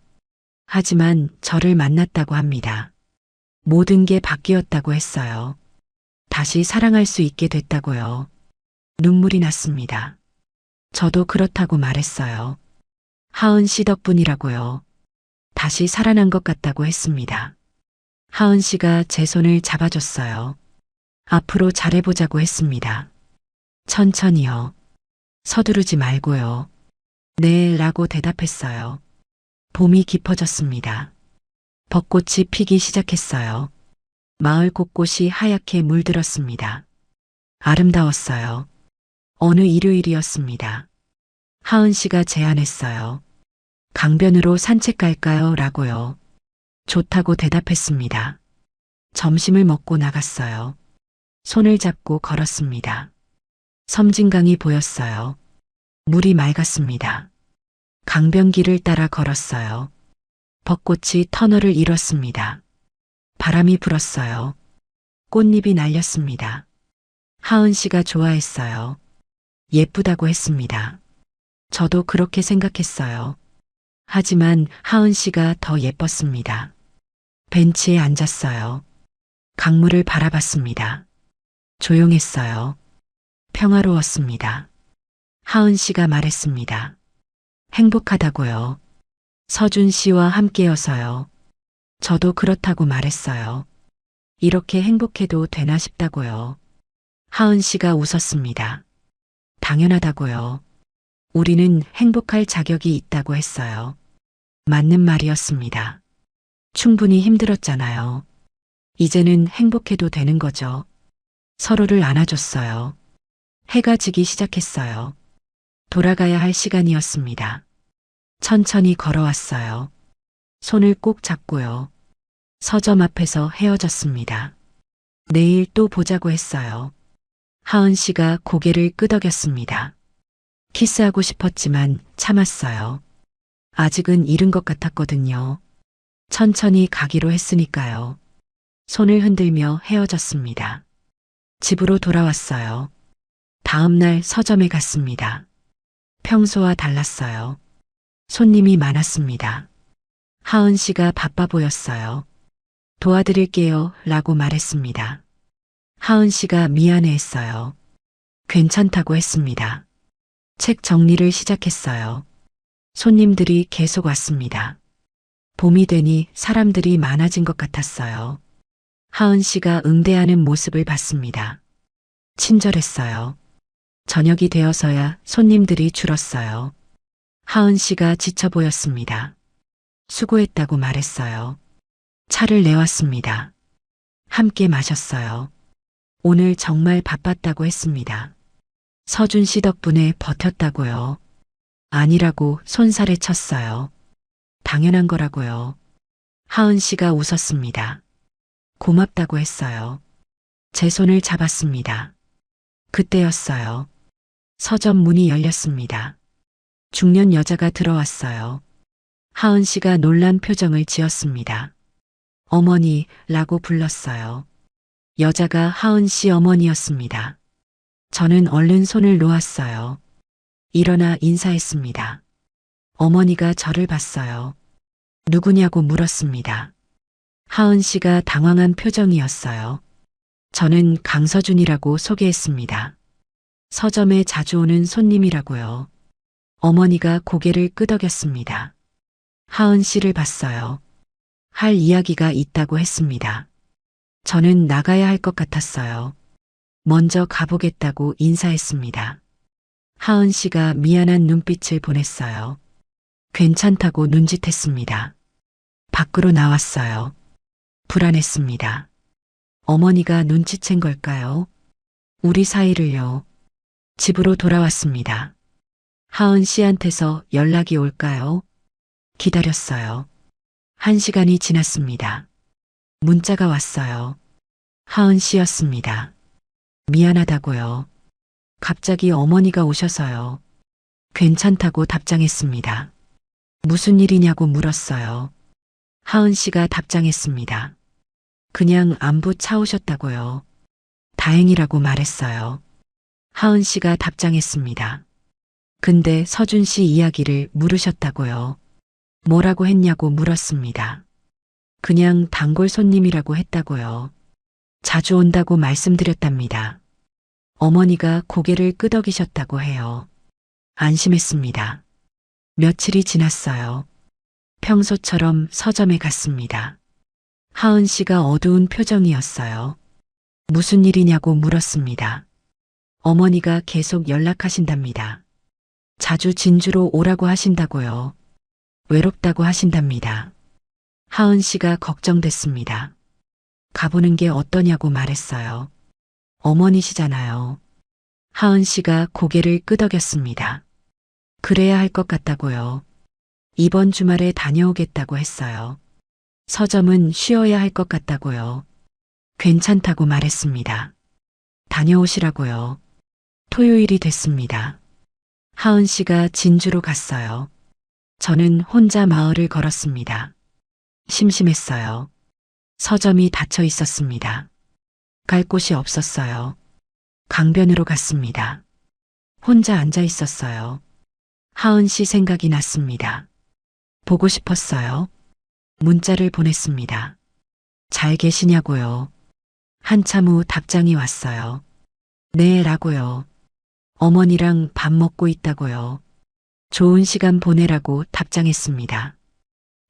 하지만 저를 만났다고 합니다. 모든 게 바뀌었다고 했어요. 다시 사랑할 수 있게 됐다고요. 눈물이 났습니다. 저도 그렇다고 말했어요. 하은 씨 덕분이라고요. 다시 살아난 것 같다고 했습니다. 하은 씨가 제 손을 잡아줬어요. 앞으로 잘해보자고 했습니다. 천천히요. 서두르지 말고요. 네, 라고 대답했어요. 봄이 깊어졌습니다. 벚꽃이 피기 시작했어요. 마을 곳곳이 하얗게 물들었습니다. 아름다웠어요. 어느 일요일이었습니다. 하은 씨가 제안했어요. 강변으로 산책 갈까요? 라고요. 좋다고 대답했습니다. 점심을 먹고 나갔어요. 손을 잡고 걸었습니다. 섬진강이 보였어요. 물이 맑았습니다. 강변길을 따라 걸었어요. 벚꽃이 터널을 이뤘습니다. 바람이 불었어요. 꽃잎이 날렸습니다. 하은 씨가 좋아했어요. 예쁘다고 했습니다. 저도 그렇게 생각했어요. 하지만 하은 씨가 더 예뻤습니다. 벤치에 앉았어요. 강물을 바라봤습니다. 조용했어요. 평화로웠습니다. 하은 씨가 말했습니다. 행복하다고요. 서준 씨와 함께여서요. 저도 그렇다고 말했어요. 이렇게 행복해도 되나 싶다고요. 하은 씨가 웃었습니다. 당연하다고요. 우리는 행복할 자격이 있다고 했어요. 맞는 말이었습니다. 충분히 힘들었잖아요. 이제는 행복해도 되는 거죠. 서로를 안아줬어요. 해가 지기 시작했어요. 돌아가야 할 시간이었습니다. 천천히 걸어왔어요. 손을 꼭 잡고요. 서점 앞에서 헤어졌습니다. 내일 또 보자고 했어요. 하은 씨가 고개를 끄덕였습니다. 키스하고 싶었지만 참았어요. 아직은 이른 것 같았거든요. 천천히 가기로 했으니까요. 손을 흔들며 헤어졌습니다. 집으로 돌아왔어요. 다음 날 서점에 갔습니다. 평소와 달랐어요. 손님이 많았습니다. 하은 씨가 바빠 보였어요. 도와드릴게요 라고 말했습니다. 하은 씨가 미안해했어요. 괜찮다고 했습니다. 책 정리를 시작했어요. 손님들이 계속 왔습니다. 봄이 되니 사람들이 많아진 것 같았어요. 하은 씨가 응대하는 모습을 봤습니다. 친절했어요. 저녁이 되어서야 손님들이 줄었어요. 하은 씨가 지쳐 보였습니다. 수고했다고 말했어요. 차를 내왔습니다. 함께 마셨어요. 오늘 정말 바빴다고 했습니다. 서준 씨 덕분에 버텼다고요. 아니라고 손살에 쳤어요. 당연한 거라고요. 하은 씨가 웃었습니다. 고맙다고 했어요. 제 손을 잡았습니다. 그때였어요. 서점 문이 열렸습니다. 중년 여자가 들어왔어요. 하은 씨가 놀란 표정을 지었습니다. 어머니라고 불렀어요. 여자가 하은 씨 어머니였습니다. 저는 얼른 손을 놓았어요. 일어나 인사했습니다. 어머니가 저를 봤어요. 누구냐고 물었습니다. 하은 씨가 당황한 표정이었어요. 저는 강서준이라고 소개했습니다. 서점에 자주 오는 손님이라고요. 어머니가 고개를 끄덕였습니다. 하은 씨를 봤어요. 할 이야기가 있다고 했습니다. 저는 나가야 할 것 같았어요. 먼저 가보겠다고 인사했습니다. 하은 씨가 미안한 눈빛을 보냈어요. 괜찮다고 눈짓했습니다. 밖으로 나왔어요. 불안했습니다. 어머니가 눈치챈 걸까요? 우리 사이를요. 집으로 돌아왔습니다. 하은 씨한테서 연락이 올까요? 기다렸어요. 1시간이 지났습니다. 문자가 왔어요. 하은 씨였습니다. 미안하다고요. 갑자기 어머니가 오셔서요. 괜찮다고 답장했습니다. 무슨 일이냐고 물었어요. 하은 씨가 답장했습니다. 그냥 안부 차오셨다고요. 다행이라고 말했어요. 하은 씨가 답장했습니다. 근데 서준 씨 이야기를 물으셨다고요. 뭐라고 했냐고 물었습니다. 그냥 단골 손님이라고 했다고요. 자주 온다고 말씀드렸답니다. 어머니가 고개를 끄덕이셨다고 해요. 안심했습니다. 며칠이 지났어요. 평소처럼 서점에 갔습니다. 하은 씨가 어두운 표정이었어요. 무슨 일이냐고 물었습니다. 어머니가 계속 연락하신답니다. 자주 진주로 오라고 하신다고요. 외롭다고 하신답니다. 하은 씨가 걱정됐습니다. 가보는 게 어떠냐고 말했어요. 어머니시잖아요. 하은 씨가 고개를 끄덕였습니다. 그래야 할 것 같다고요. 이번 주말에 다녀오겠다고 했어요. 서점은 쉬어야 할 것 같다고요. 괜찮다고 말했습니다. 다녀오시라고요. 토요일이 됐습니다. 하은 씨가 진주로 갔어요. 저는 혼자 마을을 걸었습니다. 심심했어요. 서점이 닫혀 있었습니다. 갈 곳이 없었어요. 강변으로 갔습니다. 혼자 앉아 있었어요. 하은 씨 생각이 났습니다. 보고 싶었어요. 문자를 보냈습니다. 잘 계시냐고요. 한참 후 답장이 왔어요. 네 라고요. 어머니랑 밥 먹고 있다고요. 좋은 시간 보내라고 답장했습니다.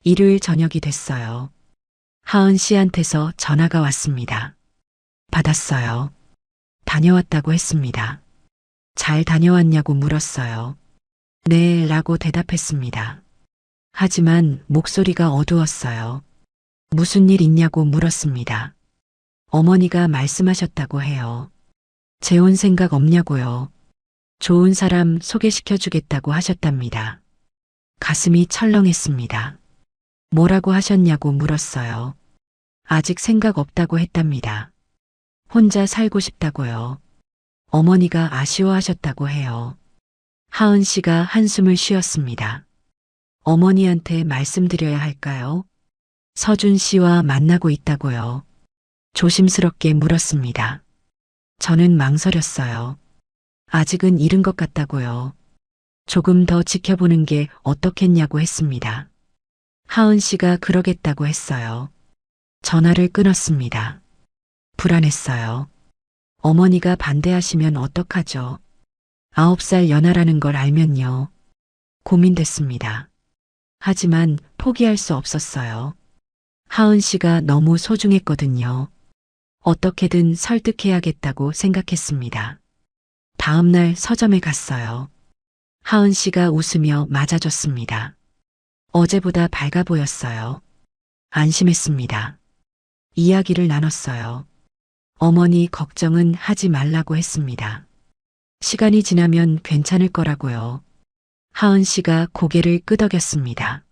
일요일 저녁이 됐어요. 하은 씨한테서 전화가 왔습니다. 받았어요. 다녀왔다고 했습니다. 잘 다녀왔냐고 물었어요. 네 라고 대답했습니다. 하지만 목소리가 어두웠어요. 무슨 일 있냐고 물었습니다. 어머니가 말씀하셨다고 해요. 재혼 생각 없냐고요. 좋은 사람 소개시켜 주겠다고 하셨답니다. 가슴이 철렁했습니다. 뭐라고 하셨냐고 물었어요. 아직 생각 없다고 했답니다. 혼자 살고 싶다고요. 어머니가 아쉬워하셨다고 해요. 하은 씨가 한숨을 쉬었습니다. 어머니한테 말씀드려야 할까요? 서준 씨와 만나고 있다고요. 조심스럽게 물었습니다. 저는 망설였어요. 아직은 이른 것 같다고요. 조금 더 지켜보는 게 어떻겠냐고 했습니다. 하은 씨가 그러겠다고 했어요. 전화를 끊었습니다. 불안했어요. 어머니가 반대하시면 어떡하죠? 9살 연하라는 걸 알면요. 고민됐습니다. 하지만 포기할 수 없었어요. 하은 씨가 너무 소중했거든요. 어떻게든 설득해야겠다고 생각했습니다. 다음 날 서점에 갔어요. 하은 씨가 웃으며 맞아줬습니다. 어제보다 밝아 보였어요. 안심했습니다. 이야기를 나눴어요. 어머니 걱정은 하지 말라고 했습니다. 시간이 지나면 괜찮을 거라고요. 하은 씨가 고개를 끄덕였습니다.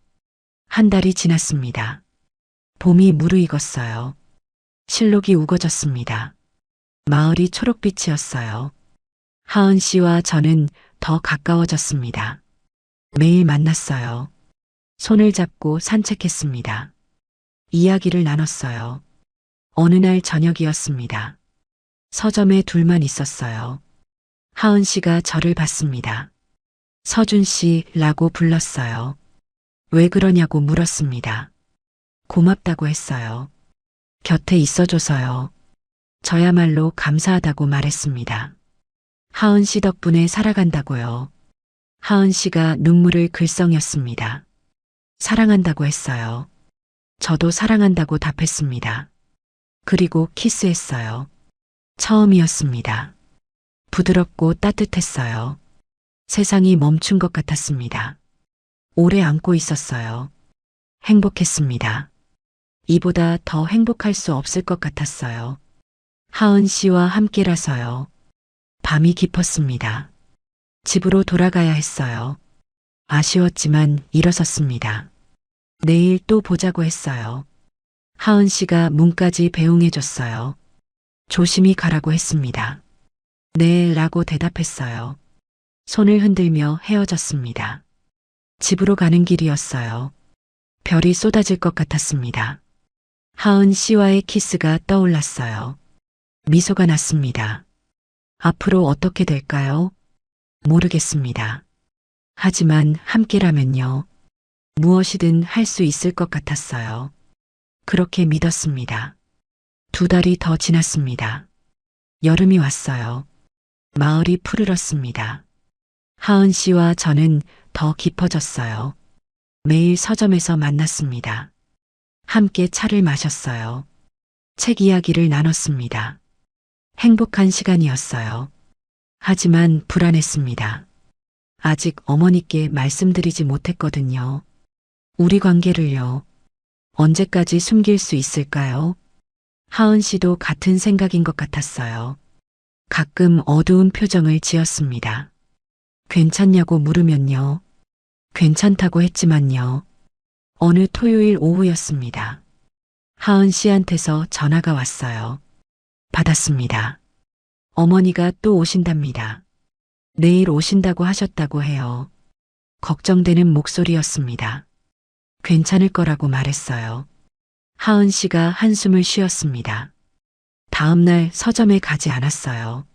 한 달이 지났습니다. 봄이 무르익었어요. 실록이 우거졌습니다. 마을이 초록빛이었어요. 하은 씨와 저는 더 가까워졌습니다. 매일 만났어요. 손을 잡고 산책했습니다. 이야기를 나눴어요. 어느 날 저녁이었습니다. 서점에 둘만 있었어요. 하은 씨가 저를 봤습니다. 서준 씨라고 불렀어요. 왜 그러냐고 물었습니다. 고맙다고 했어요. 곁에 있어줘서요. 저야말로 감사하다고 말했습니다. 하은 씨 덕분에 살아간다고요. 하은 씨가 눈물을 글썽였습니다. 사랑한다고 했어요. 저도 사랑한다고 답했습니다. 그리고 키스했어요. 처음이었습니다. 부드럽고 따뜻했어요. 세상이 멈춘 것 같았습니다. 오래 안고 있었어요. 행복했습니다. 이보다 더 행복할 수 없을 것 같았어요. 하은 씨와 함께라서요. 밤이 깊었습니다. 집으로 돌아가야 했어요. 아쉬웠지만 일어섰습니다. 내일 또 보자고 했어요. 하은 씨가 문까지 배웅해줬어요. 조심히 가라고 했습니다. 네, 라고 대답했어요. 손을 흔들며 헤어졌습니다. 집으로 가는 길이었어요. 별이 쏟아질 것 같았습니다. 하은 씨와의 키스가 떠올랐어요. 미소가 났습니다. 앞으로 어떻게 될까요? 모르겠습니다. 하지만 함께라면요. 무엇이든 할 수 있을 것 같았어요. 그렇게 믿었습니다. 2달이 더 지났습니다. 여름이 왔어요. 마을이 푸르렀습니다. 하은 씨와 저는 더 깊어졌어요. 매일 서점에서 만났습니다. 함께 차를 마셨어요. 책 이야기를 나눴습니다. 행복한 시간이었어요. 하지만 불안했습니다. 아직 어머니께 말씀드리지 못했거든요. 우리 관계를요. 언제까지 숨길 수 있을까요? 하은 씨도 같은 생각인 것 같았어요. 가끔 어두운 표정을 지었습니다. 괜찮냐고 물으면요. 괜찮다고 했지만요. 어느 토요일 오후였습니다. 하은 씨한테서 전화가 왔어요. 받았습니다. 어머니가 또 오신답니다. 내일 오신다고 하셨다고 해요. 걱정되는 목소리였습니다. 괜찮을 거라고 말했어요. 하은 씨가 한숨을 쉬었습니다. 다음 날 서점에 가지 않았어요.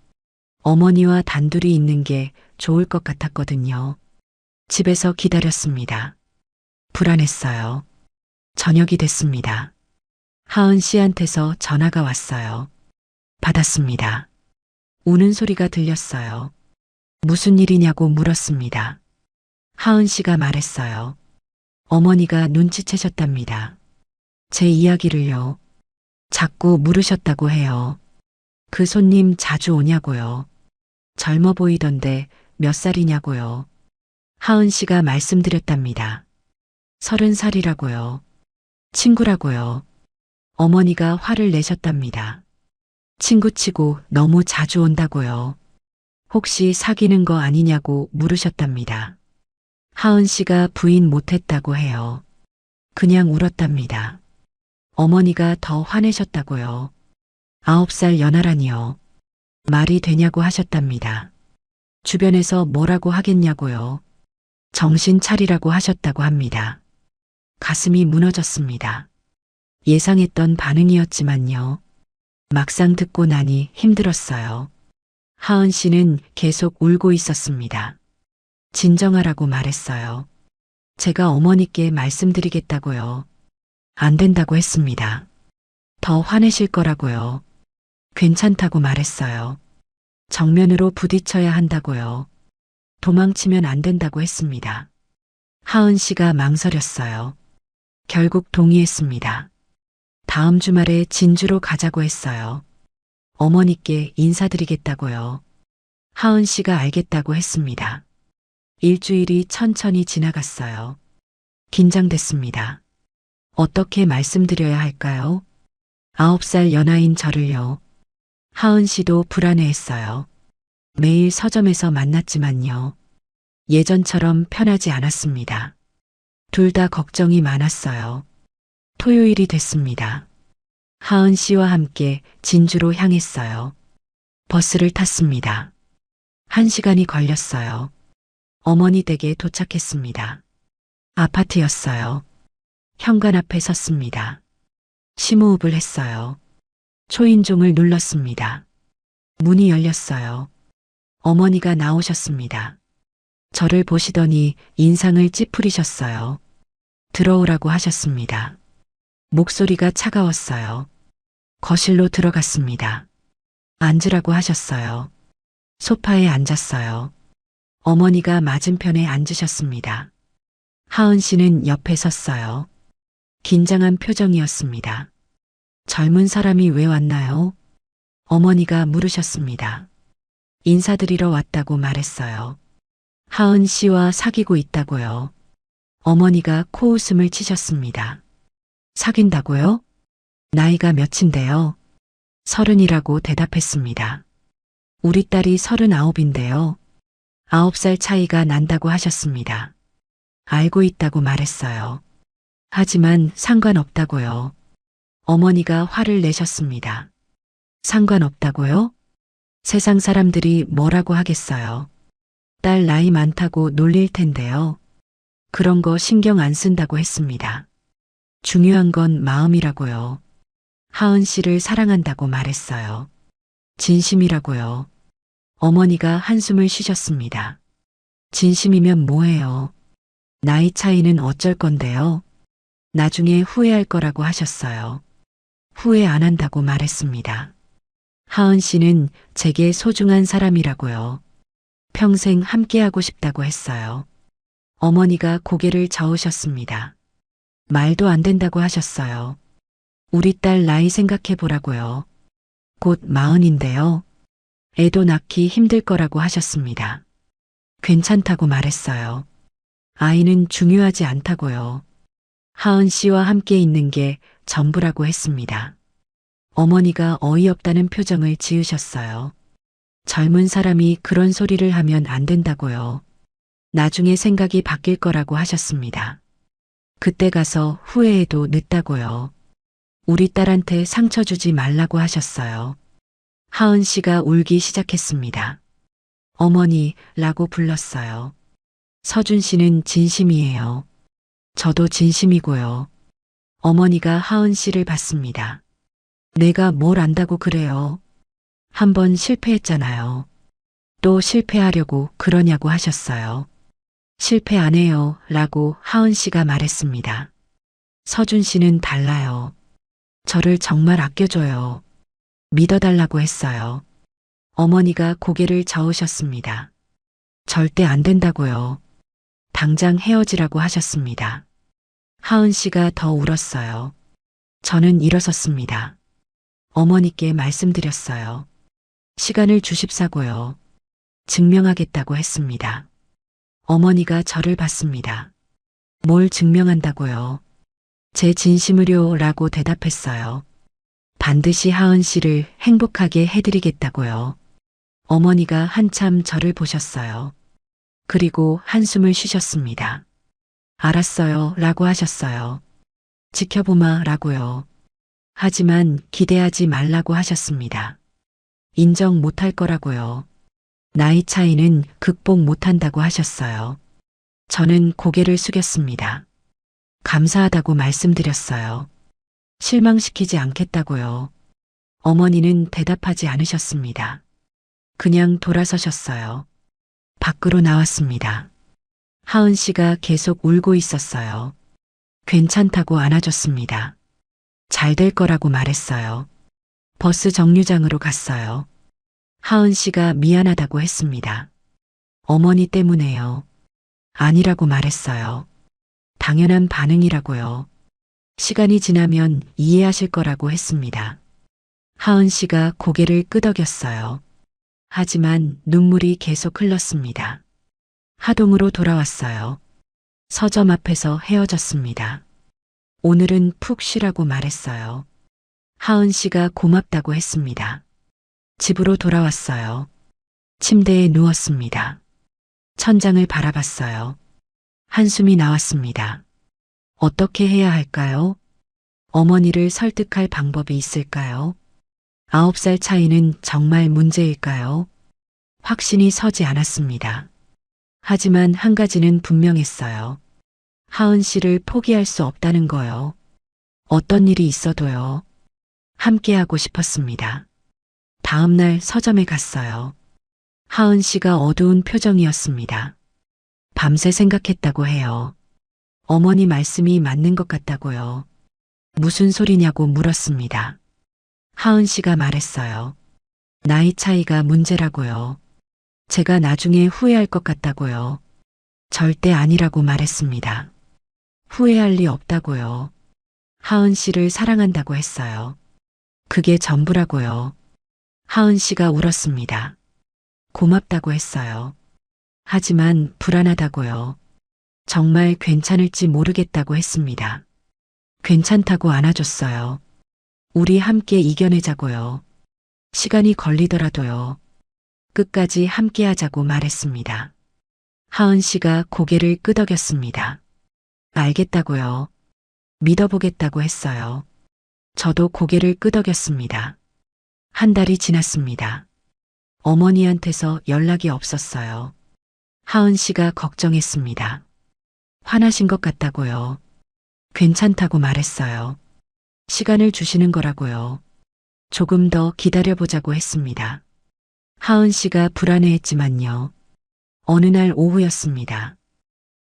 어머니와 단둘이 있는 게 좋을 것 같았거든요. 집에서 기다렸습니다. 불안했어요. 저녁이 됐습니다. 하은 씨한테서 전화가 왔어요. 받았습니다. 우는 소리가 들렸어요. 무슨 일이냐고 물었습니다. 하은 씨가 말했어요. 어머니가 눈치채셨답니다. 제 이야기를요. 자꾸 물으셨다고 해요. 그 손님 자주 오냐고요. 젊어 보이던데 몇 살이냐고요. 하은 씨가 말씀드렸답니다. 30살이라고요. 친구라고요. 어머니가 화를 내셨답니다. 친구치고 너무 자주 온다고요. 혹시 사귀는 거 아니냐고 물으셨답니다. 하은 씨가 부인 못했다고 해요. 그냥 울었답니다. 어머니가 더 화내셨다고요. 9살 연하라니요. 말이 되냐고 하셨답니다. 주변에서 뭐라고 하겠냐고요. 정신 차리라고 하셨다고 합니다. 가슴이 무너졌습니다. 예상했던 반응이었지만요. 막상 듣고 나니 힘들었어요. 하은 씨는 계속 울고 있었습니다. 진정하라고 말했어요. 제가 어머니께 말씀드리겠다고요. 안 된다고 했습니다. 더 화내실 거라고요. 괜찮다고 말했어요. 정면으로 부딪혀야 한다고요. 도망치면 안 된다고 했습니다. 하은 씨가 망설였어요. 결국 동의했습니다. 다음 주말에 진주로 가자고 했어요. 어머니께 인사드리겠다고요. 하은 씨가 알겠다고 했습니다. 일주일이 천천히 지나갔어요. 긴장됐습니다. 어떻게 말씀드려야 할까요? 9살 연하인 저를요. 하은 씨도 불안해했어요. 매일 서점에서 만났지만요. 예전처럼 편하지 않았습니다. 둘 다 걱정이 많았어요. 토요일이 됐습니다. 하은 씨와 함께 진주로 향했어요. 버스를 탔습니다. 1시간이 걸렸어요. 어머니 댁에 도착했습니다. 아파트였어요. 현관 앞에 섰습니다. 심호흡을 했어요. 초인종을 눌렀습니다. 문이 열렸어요. 어머니가 나오셨습니다. 저를 보시더니 인상을 찌푸리셨어요. 들어오라고 하셨습니다. 목소리가 차가웠어요. 거실로 들어갔습니다. 앉으라고 하셨어요. 소파에 앉았어요. 어머니가 맞은편에 앉으셨습니다. 하은 씨는 옆에 섰어요. 긴장한 표정이었습니다. 젊은 사람이 왜 왔나요? 어머니가 물으셨습니다. 인사드리러 왔다고 말했어요. 하은 씨와 사귀고 있다고요. 어머니가 코웃음을 치셨습니다. 사귄다고요? 나이가 몇인데요? 30이라고 대답했습니다. 우리 딸이 39인데요. 9살 차이가 난다고 하셨습니다. 알고 있다고 말했어요. 하지만 상관없다고요. 어머니가 화를 내셨습니다. 상관없다고요? 세상 사람들이 뭐라고 하겠어요. 딸 나이 많다고 놀릴 텐데요. 그런 거 신경 안 쓴다고 했습니다. 중요한 건 마음이라고요. 하은 씨를 사랑한다고 말했어요. 진심이라고요. 어머니가 한숨을 쉬셨습니다. 진심이면 뭐해요? 나이 차이는 어쩔 건데요. 나중에 후회할 거라고 하셨어요. 후회 안 한다고 말했습니다. 하은 씨는 제게 소중한 사람이라고요. 평생 함께하고 싶다고 했어요. 어머니가 고개를 저으셨습니다. 말도 안 된다고 하셨어요. 우리 딸 나이 생각해 보라고요. 곧 40인데요. 애도 낳기 힘들 거라고 하셨습니다. 괜찮다고 말했어요. 아이는 중요하지 않다고요. 하은 씨와 함께 있는 게 전부라고 했습니다. 어머니가 어이없다는 표정을 지으셨어요. 젊은 사람이 그런 소리를 하면 안 된다고요. 나중에 생각이 바뀔 거라고 하셨습니다. 그때 가서 후회해도 늦다고요. 우리 딸한테 상처 주지 말라고 하셨어요. 하은 씨가 울기 시작했습니다. 어머니라고 불렀어요. 서준 씨는 진심이에요. 저도 진심이고요. 어머니가 하은 씨를 봤습니다. 내가 뭘 안다고 그래요. 한번 실패했잖아요. 또 실패하려고 그러냐고 하셨어요. 실패 안 해요 라고 하은 씨가 말했습니다. 서준 씨는 달라요. 저를 정말 아껴줘요. 믿어달라고 했어요. 어머니가 고개를 저으셨습니다. 절대 안 된다고요. 당장 헤어지라고 하셨습니다. 하은 씨가 더 울었어요. 저는 일어섰습니다. 어머니께 말씀드렸어요. 시간을 주십사고요. 증명하겠다고 했습니다. 어머니가 저를 봤습니다. 뭘 증명한다고요? 제 진심을요 라고 대답했어요. 반드시 하은 씨를 행복하게 해드리겠다고요. 어머니가 한참 저를 보셨어요. 그리고 한숨을 쉬셨습니다. 알았어요 라고 하셨어요. 지켜보마 라고요. 하지만 기대하지 말라고 하셨습니다. 인정 못할 거라고요. 나이 차이는 극복 못한다고 하셨어요. 저는 고개를 숙였습니다. 감사하다고 말씀드렸어요. 실망시키지 않겠다고요. 어머니는 대답하지 않으셨습니다. 그냥 돌아서셨어요. 밖으로 나왔습니다. 하은 씨가 계속 울고 있었어요. 괜찮다고 안아줬습니다. 잘 될 거라고 말했어요. 버스 정류장으로 갔어요. 하은 씨가 미안하다고 했습니다. 어머니 때문에요. 아니라고 말했어요. 당연한 반응이라고요. 시간이 지나면 이해하실 거라고 했습니다. 하은 씨가 고개를 끄덕였어요. 하지만 눈물이 계속 흘렀습니다. 하동으로 돌아왔어요. 서점 앞에서 헤어졌습니다. 오늘은 푹 쉬라고 말했어요. 하은 씨가 고맙다고 했습니다. 집으로 돌아왔어요. 침대에 누웠습니다. 천장을 바라봤어요. 한숨이 나왔습니다. 어떻게 해야 할까요? 어머니를 설득할 방법이 있을까요? 9살 차이는 정말 문제일까요? 확신이 서지 않았습니다. 하지만 한 가지는 분명했어요. 하은 씨를 포기할 수 없다는 거요. 어떤 일이 있어도요. 함께하고 싶었습니다. 다음 날 서점에 갔어요. 하은 씨가 어두운 표정이었습니다. 밤새 생각했다고 해요. 어머니 말씀이 맞는 것 같다고요. 무슨 소리냐고 물었습니다. 하은 씨가 말했어요. 나이 차이가 문제라고요. 제가 나중에 후회할 것 같다고요. 절대 아니라고 말했습니다. 후회할 리 없다고요. 하은 씨를 사랑한다고 했어요. 그게 전부라고요. 하은 씨가 울었습니다. 고맙다고 했어요. 하지만 불안하다고요. 정말 괜찮을지 모르겠다고 했습니다. 괜찮다고 안아줬어요. 우리 함께 이겨내자고요. 시간이 걸리더라도요. 끝까지 함께 하자고 말했습니다. 하은 씨가 고개를 끄덕였습니다. 알겠다고요. 믿어보겠다고 했어요. 저도 고개를 끄덕였습니다. 한 달이 지났습니다. 어머니한테서 연락이 없었어요. 하은 씨가 걱정했습니다. 화나신 것 같다고요. 괜찮다고 말했어요. 시간을 주시는 거라고요. 조금 더 기다려보자고 했습니다. 하은 씨가 불안해했지만요. 어느 날 오후였습니다.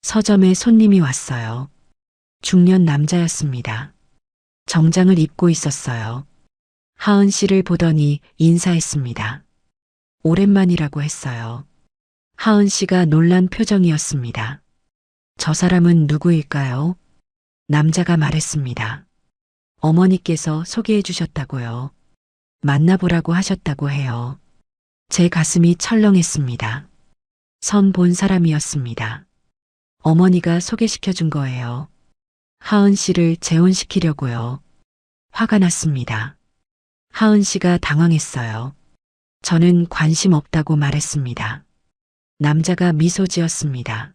서점에 손님이 왔어요. 중년 남자였습니다. 정장을 입고 있었어요. 하은 씨를 보더니 인사했습니다. 오랜만이라고 했어요. 하은 씨가 놀란 표정이었습니다. 저 사람은 누구일까요? 남자가 말했습니다. 어머니께서 소개해 주셨다고요. 만나보라고 하셨다고 해요. 제 가슴이 철렁했습니다. 선 본 사람이었습니다. 어머니가 소개시켜 준 거예요. 하은 씨를 재혼시키려고요. 화가 났습니다. 하은 씨가 당황했어요. 저는 관심 없다고 말했습니다. 남자가 미소 지었습니다.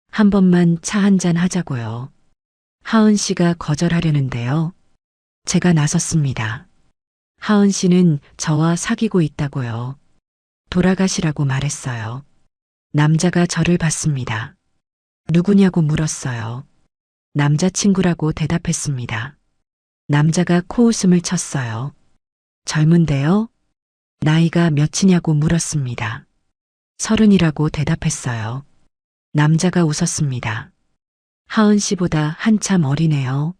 한 번만 차 한잔 하자고요. 하은 씨가 거절하려는데요. 제가 나섰습니다. 하은 씨는 저와 사귀고 있다고요. 돌아가시라고 말했어요. 남자가 저를 봤습니다. 누구냐고 물었어요. 남자친구라고 대답했습니다. 남자가 코웃음을 쳤어요. 젊은데요? 나이가 몇이냐고 물었습니다. 30이라고 대답했어요. 남자가 웃었습니다. 하은 씨보다 한참 어리네요.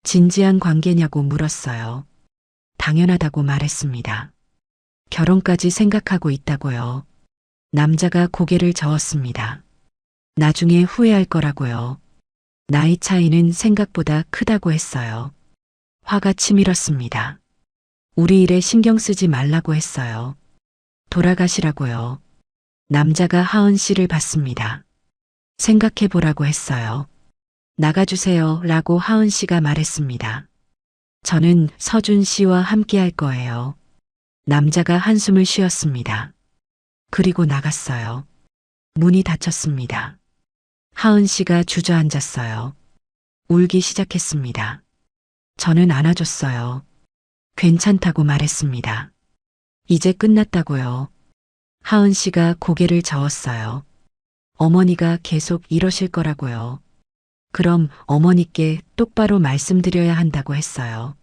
진지한 관계냐고 물었어요. 당연하다고 말했습니다. 결혼까지 생각하고 있다고요. 남자가 고개를 저었습니다. 나중에 후회할 거라고요. 나이 차이는 생각보다 크다고 했어요. 화가 치밀었습니다. 우리 일에 신경 쓰지 말라고 했어요. 돌아가시라고요. 남자가 하은 씨를 봤습니다. 생각해 보라고 했어요. 나가주세요 라고 하은 씨가 말했습니다. 저는 서준 씨와 함께 할 거예요. 남자가 한숨을 쉬었습니다. 그리고 나갔어요. 문이 닫혔습니다. 하은 씨가 주저앉았어요. 울기 시작했습니다. 저는 안아줬어요. 괜찮다고 말했습니다. 이제 끝났다고요. 하은 씨가 고개를 저었어요. 어머니가 계속 이러실 거라고요. 그럼 어머니께 똑바로 말씀드려야 한다고 했어요.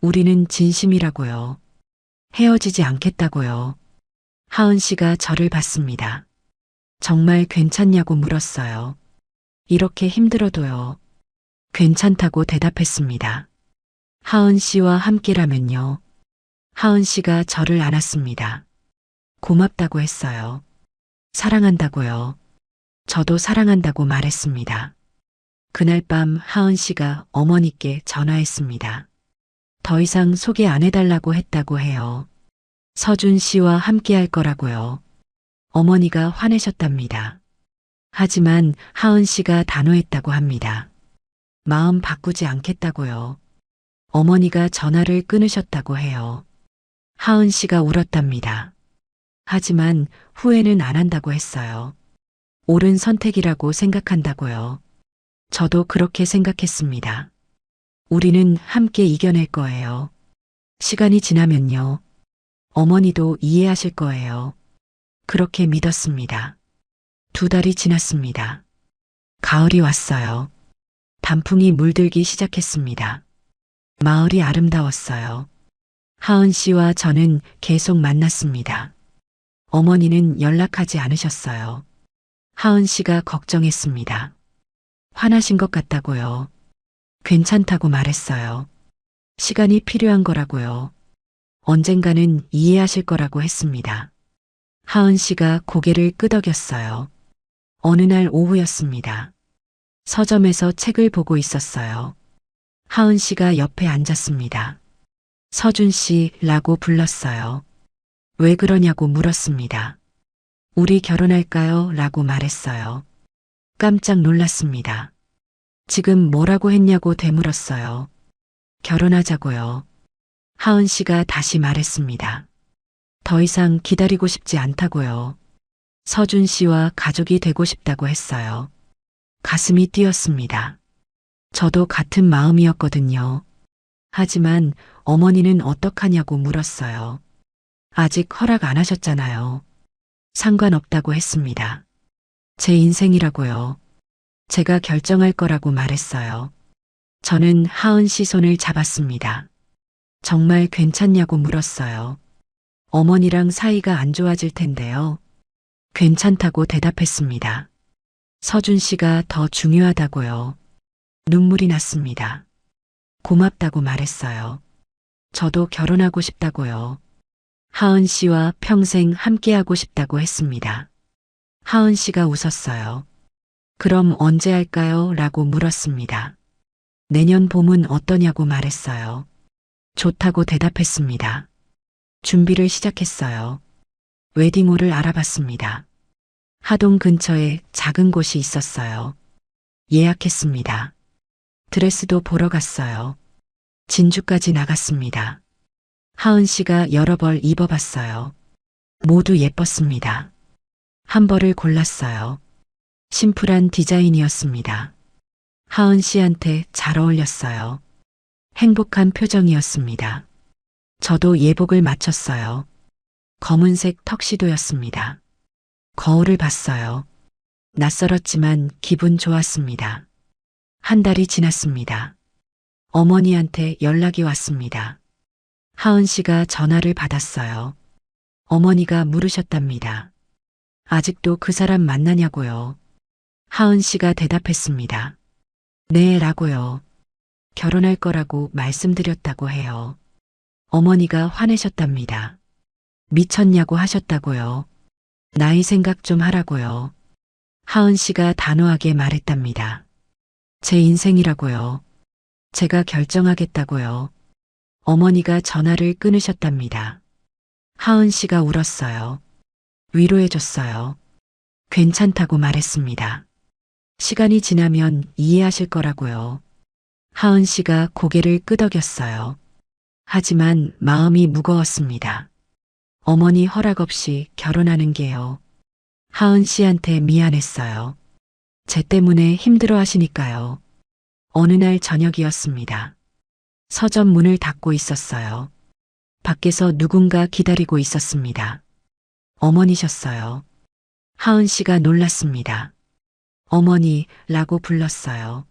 우리는 진심이라고요. 헤어지지 않겠다고요. 하은 씨가 저를 봤습니다. 정말 괜찮냐고 물었어요. 이렇게 힘들어도요. 괜찮다고 대답했습니다. 하은 씨와 함께라면요. 하은 씨가 저를 안았습니다. 고맙다고 했어요. 사랑한다고요. 저도 사랑한다고 말했습니다. 그날 밤 하은 씨가 어머니께 전화했습니다. 더 이상 소개 안 해달라고 했다고 해요. 서준 씨와 함께 할 거라고요. 어머니가 화내셨답니다. 하지만 하은 씨가 단호했다고 합니다. 마음 바꾸지 않겠다고요. 어머니가 전화를 끊으셨다고 해요. 하은 씨가 울었답니다. 하지만 후회는 안 한다고 했어요. 옳은 선택이라고 생각한다고요. 저도 그렇게 생각했습니다. 우리는 함께 이겨낼 거예요. 시간이 지나면요. 어머니도 이해하실 거예요. 그렇게 믿었습니다. 2달이 지났습니다. 가을이 왔어요. 단풍이 물들기 시작했습니다. 마을이 아름다웠어요. 하은 씨와 저는 계속 만났습니다. 어머니는 연락하지 않으셨어요. 하은 씨가 걱정했습니다. 화나신 것 같다고요. 괜찮다고 말했어요. 시간이 필요한 거라고요. 언젠가는 이해하실 거라고 했습니다. 하은 씨가 고개를 끄덕였어요. 어느 날 오후였습니다. 서점에서 책을 보고 있었어요. 하은 씨가 옆에 앉았습니다. 서준 씨라고 불렀어요. 왜 그러냐고 물었습니다. 우리 결혼할까요? 라고 말했어요. 깜짝 놀랐습니다. 지금 뭐라고 했냐고 되물었어요. 결혼하자고요. 하은 씨가 다시 말했습니다. 더 이상 기다리고 싶지 않다고요. 서준 씨와 가족이 되고 싶다고 했어요. 가슴이 뛰었습니다. 저도 같은 마음이었거든요. 하지만 어머니는 어떡하냐고 물었어요. 아직 허락 안 하셨잖아요. 상관없다고 했습니다. 제 인생이라고요. 제가 결정할 거라고 말했어요. 저는 하은 씨 손을 잡았습니다. 정말 괜찮냐고 물었어요. 어머니랑 사이가 안 좋아질 텐데요. 괜찮다고 대답했습니다. 서준 씨가 더 중요하다고요. 눈물이 났습니다. 고맙다고 말했어요. 저도 결혼하고 싶다고요. 하은 씨와 평생 함께하고 싶다고 했습니다. 하은 씨가 웃었어요. 그럼 언제 할까요? 라고 물었습니다. 내년 봄은 어떠냐고 말했어요. 좋다고 대답했습니다. 준비를 시작했어요. 웨딩홀을 알아봤습니다. 하동 근처에 작은 곳이 있었어요. 예약했습니다. 드레스도 보러 갔어요. 진주까지 나갔습니다. 하은 씨가 여러 벌 입어봤어요. 모두 예뻤습니다. 한 벌을 골랐어요. 심플한 디자인이었습니다. 하은 씨한테 잘 어울렸어요. 행복한 표정이었습니다. 저도 예복을 맞췄어요. 검은색 턱시도였습니다. 거울을 봤어요. 낯설었지만 기분 좋았습니다. 1달이 지났습니다. 어머니한테 연락이 왔습니다. 하은 씨가 전화를 받았어요. 어머니가 물으셨답니다. 아직도 그 사람 만나냐고요. 하은 씨가 대답했습니다. 네, 라고요. 결혼할 거라고 말씀드렸다고 해요. 어머니가 화내셨답니다. 미쳤냐고 하셨다고요. 나이 생각 좀 하라고요. 하은 씨가 단호하게 말했답니다. 제 인생이라고요. 제가 결정하겠다고요. 어머니가 전화를 끊으셨답니다. 하은 씨가 울었어요. 위로해줬어요. 괜찮다고 말했습니다. 시간이 지나면 이해하실 거라고요. 하은 씨가 고개를 끄덕였어요. 하지만 마음이 무거웠습니다. 어머니 허락 없이 결혼하는 게요. 하은 씨한테 미안했어요. 제 때문에 힘들어 하시니까요. 어느 날 저녁이었습니다. 서점 문을 닫고 있었어요. 밖에서 누군가 기다리고 있었습니다. 어머니셨어요. 하은 씨가 놀랐습니다. 어머니라고 불렀어요.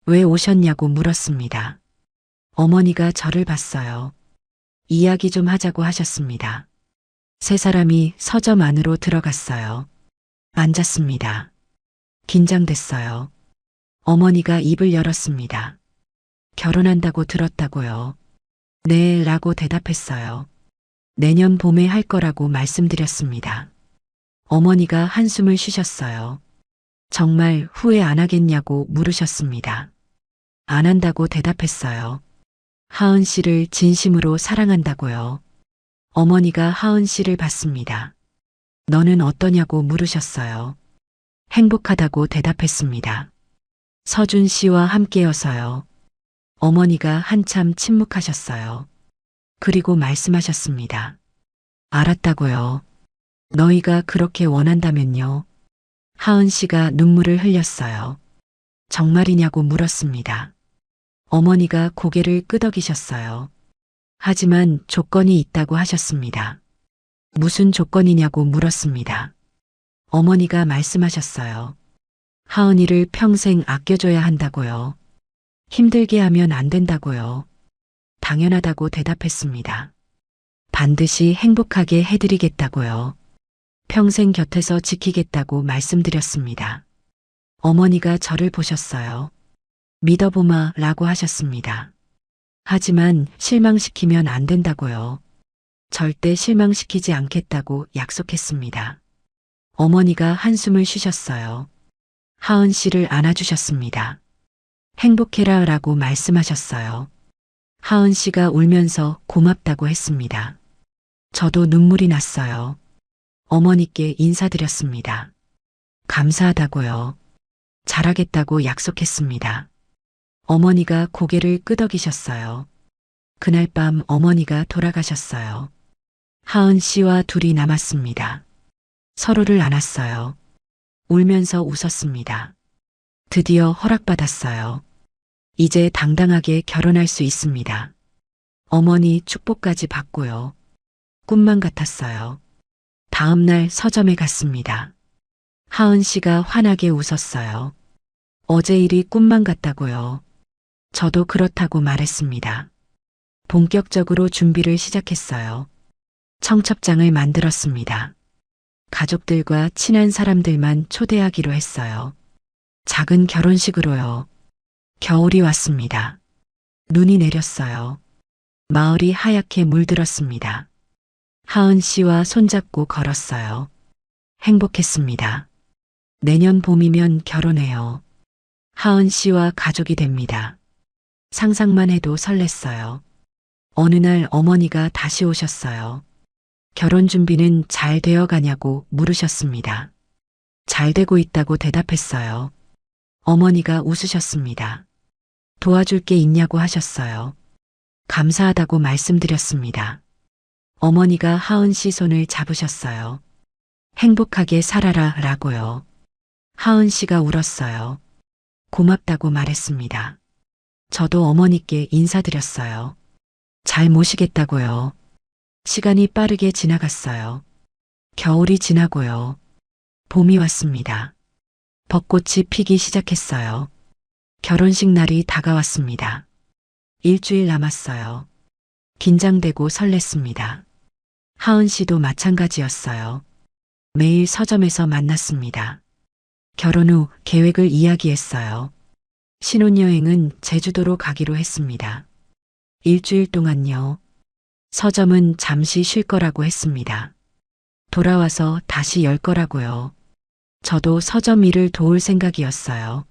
왜 오셨냐고 물었습니다. 어머니가 저를 봤어요. 이야기 좀 하자고 하셨습니다. 세 사람이 서점 안으로 들어갔어요. 앉았습니다. 긴장됐어요. 어머니가 입을 열었습니다. 결혼한다고 들었다고요. 네, 라고 대답했어요. 내년 봄에 할 거라고 말씀드렸습니다. 어머니가 한숨을 쉬셨어요. 정말 후회 안 하겠냐고 물으셨습니다. 안 한다고 대답했어요. 하은 씨를 진심으로 사랑한다고요. 어머니가 하은 씨를 봤습니다. 너는 어떠냐고 물으셨어요. 행복하다고 대답했습니다. 서준 씨와 함께여서요. 어머니가 한참 침묵하셨어요. 그리고 말씀하셨습니다. 알았다고요. 너희가 그렇게 원한다면요. 하은 씨가 눈물을 흘렸어요. 정말이냐고 물었습니다. 어머니가 고개를 끄덕이셨어요. 하지만 조건이 있다고 하셨습니다. 무슨 조건이냐고 물었습니다. 어머니가 말씀하셨어요. 하은이를 평생 아껴줘야 한다고요. 힘들게 하면 안 된다고요. 당연하다고 대답했습니다. 반드시 행복하게 해드리겠다고요. 평생 곁에서 지키겠다고 말씀드렸습니다. 어머니가 저를 보셨어요. 믿어보마 라고 하셨습니다. 하지만 실망시키면 안 된다고요. 절대 실망시키지 않겠다고 약속했습니다. 어머니가 한숨을 쉬셨어요. 하은 씨를 안아주셨습니다. 행복해라 라고 말씀하셨어요. 하은 씨가 울면서 고맙다고 했습니다. 저도 눈물이 났어요. 어머니께 인사드렸습니다. 감사하다고요. 잘하겠다고 약속했습니다. 어머니가 고개를 끄덕이셨어요. 그날 밤 어머니가 돌아가셨어요. 하은 씨와 둘이 남았습니다. 서로를 안았어요. 울면서 웃었습니다. 드디어 허락받았어요. 이제 당당하게 결혼할 수 있습니다. 어머니 축복까지 받고요. 꿈만 같았어요. 다음 날 서점에 갔습니다. 하은 씨가 환하게 웃었어요. 어제 일이 꿈만 같다고요. 저도 그렇다고 말했습니다. 본격적으로 준비를 시작했어요. 청첩장을 만들었습니다. 가족들과 친한 사람들만 초대하기로 했어요. 작은 결혼식으로요. 겨울이 왔습니다. 눈이 내렸어요. 마을이 하얗게 물들었습니다. 하은 씨와 손잡고 걸었어요. 행복했습니다. 내년 봄이면 결혼해요. 하은 씨와 가족이 됩니다. 상상만 해도 설렜어요. 어느 날 어머니가 다시 오셨어요. 결혼 준비는 잘 되어 가냐고 물으셨습니다. 잘 되고 있다고 대답했어요. 어머니가 웃으셨습니다. 도와줄 게 있냐고 하셨어요. 감사하다고 말씀드렸습니다. 어머니가 하은 씨 손을 잡으셨어요. 행복하게 살아라 라고요. 하은 씨가 울었어요. 고맙다고 말했습니다. 저도 어머니께 인사드렸어요. 잘 모시겠다고요. 시간이 빠르게 지나갔어요. 겨울이 지나고요. 봄이 왔습니다. 벚꽃이 피기 시작했어요. 결혼식 날이 다가왔습니다. 일주일 남았어요. 긴장되고 설렜습니다. 하은 씨도 마찬가지였어요. 매일 서점에서 만났습니다. 결혼 후 계획을 이야기했어요. 신혼여행은 제주도로 가기로 했습니다. 일주일 동안요. 서점은 잠시 쉴 거라고 했습니다. 돌아와서 다시 열 거라고요. 저도 서점 일을 도울 생각이었어요.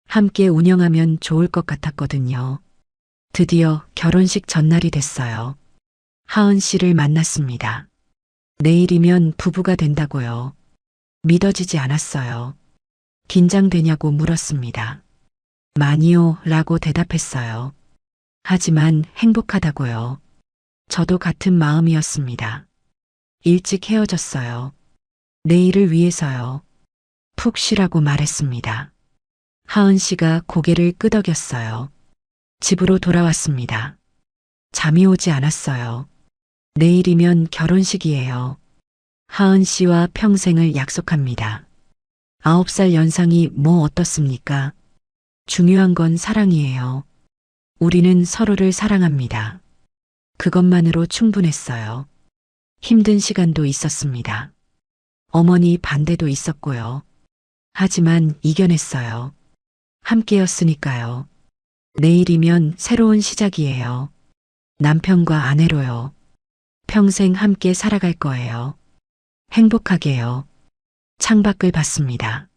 함께 운영하면 좋을 것 같았거든요. 드디어 결혼식 전날이 됐어요. 하은 씨를 만났습니다. 내일이면 부부가 된다고요. 믿어지지 않았어요. 긴장되냐고 물었습니다. 많이요 라고 대답했어요. 하지만 행복하다고요. 저도 같은 마음이었습니다. 일찍 헤어졌어요. 내일을 위해서요. 푹 쉬라고 말했습니다. 하은 씨가 고개를 끄덕였어요. 집으로 돌아왔습니다. 잠이 오지 않았어요. 내일이면 결혼식이에요. 하은 씨와 평생을 약속합니다. 9살 연상이 뭐 어떻습니까? 중요한 건 사랑이에요. 우리는 서로를 사랑합니다. 그것만으로 충분했어요. 힘든 시간도 있었습니다. 어머니 반대도 있었고요. 하지만 이겨냈어요. 함께였으니까요. 내일이면 새로운 시작이에요. 남편과 아내로요. 평생 함께 살아갈 거예요. 행복하게요. 창밖을 봤습니다.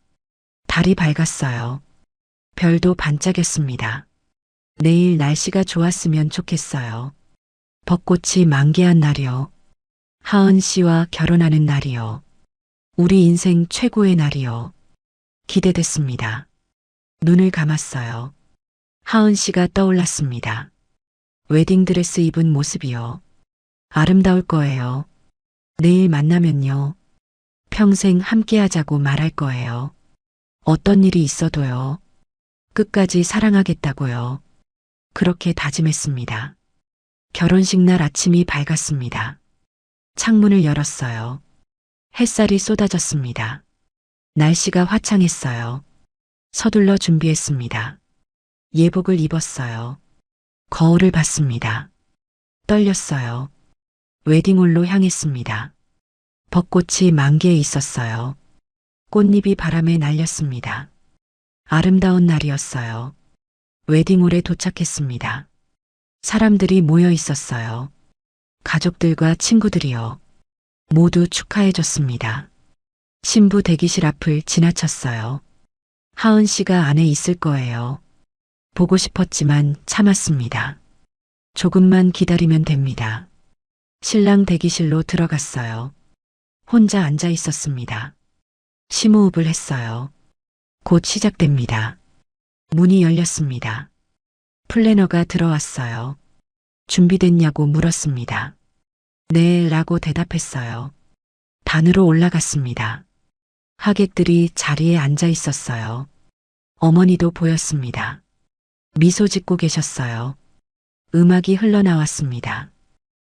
달이 밝았어요. 별도 반짝였습니다. 내일 날씨가 좋았으면 좋겠어요. 벚꽃이 만개한 날이요. 하은 씨와 결혼하는 날이요. 우리 인생 최고의 날이요. 기대됐습니다. 눈을 감았어요. 하은 씨가 떠올랐습니다. 웨딩드레스 입은 모습이요. 아름다울 거예요. 내일 만나면요. 평생 함께 하자고 말할 거예요. 어떤 일이 있어도요. 끝까지 사랑하겠다고요. 그렇게 다짐했습니다. 결혼식 날 아침이 밝았습니다. 창문을 열었어요. 햇살이 쏟아졌습니다. 날씨가 화창했어요. 서둘러 준비했습니다. 예복을 입었어요. 거울을 봤습니다. 떨렸어요. 웨딩홀로 향했습니다. 벚꽃이 만개해 있었어요. 꽃잎이 바람에 날렸습니다. 아름다운 날이었어요. 웨딩홀에 도착했습니다. 사람들이 모여 있었어요. 가족들과 친구들이요. 모두 축하해 줬습니다. 신부 대기실 앞을 지나쳤어요. 하은 씨가 안에 있을 거예요. 보고 싶었지만 참았습니다. 조금만 기다리면 됩니다. 신랑 대기실로 들어갔어요. 혼자 앉아 있었습니다. 심호흡을 했어요. 곧 시작됩니다. 문이 열렸습니다. 플래너가 들어왔어요. 준비됐냐고 물었습니다. 네, 라고 대답했어요. 단으로 올라갔습니다. 하객들이 자리에 앉아 있었어요. 어머니도 보였습니다. 미소 짓고 계셨어요. 음악이 흘러나왔습니다.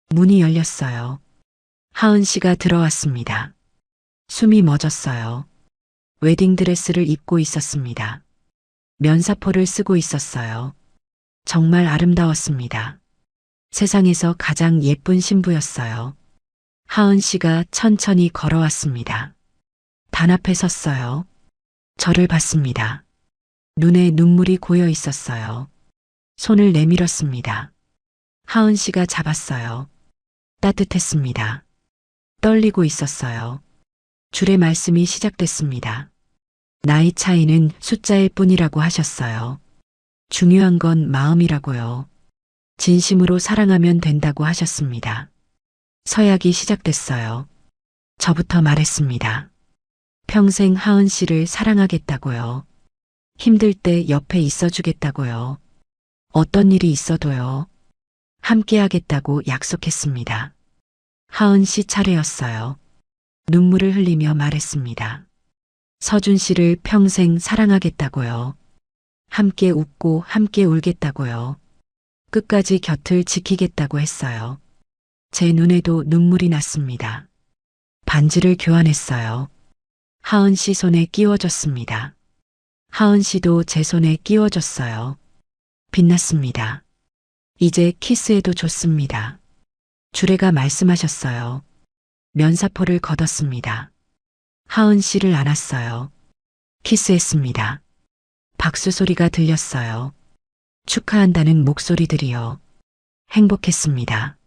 문이 열렸어요. 하은 씨가 들어왔습니다. 숨이 멎었어요. 웨딩드레스를 입고 있었습니다. 면사포를 쓰고 있었어요. 정말 아름다웠습니다. 세상에서 가장 예쁜 신부였어요. 하은 씨가 천천히 걸어왔습니다. 단 앞에 섰어요. 저를 봤습니다. 눈에 눈물이 고여 있었어요. 손을 내밀었습니다. 하은 씨가 잡았어요. 따뜻했습니다. 떨리고 있었어요. 줄의 말씀이 시작됐습니다. 나이 차이는 숫자일 뿐이라고 하셨어요. 중요한 건 마음이라고요. 진심으로 사랑하면 된다고 하셨습니다. 서약이 시작됐어요. 저부터 말했습니다. 평생 하은 씨를 사랑하겠다고요. 힘들 때 옆에 있어주겠다고요. 어떤 일이 있어도요. 함께 하겠다고 약속했습니다. 하은 씨 차례였어요. 눈물을 흘리며 말했습니다. 서준 씨를 평생 사랑하겠다고요. 함께 웃고 함께 울겠다고요. 끝까지 곁을 지키겠다고 했어요. 제 눈에도 눈물이 났습니다. 반지를 교환했어요. 하은 씨 손에 끼워줬습니다. 하은 씨도 제 손에 끼워줬어요. 빛났습니다. 이제 키스해도 좋습니다. 주례가 말씀하셨어요. 면사포를 걷었습니다. 하은 씨를 안았어요. 키스했습니다. 박수 소리가 들렸어요. 축하한다는 목소리들이요. 행복했습니다.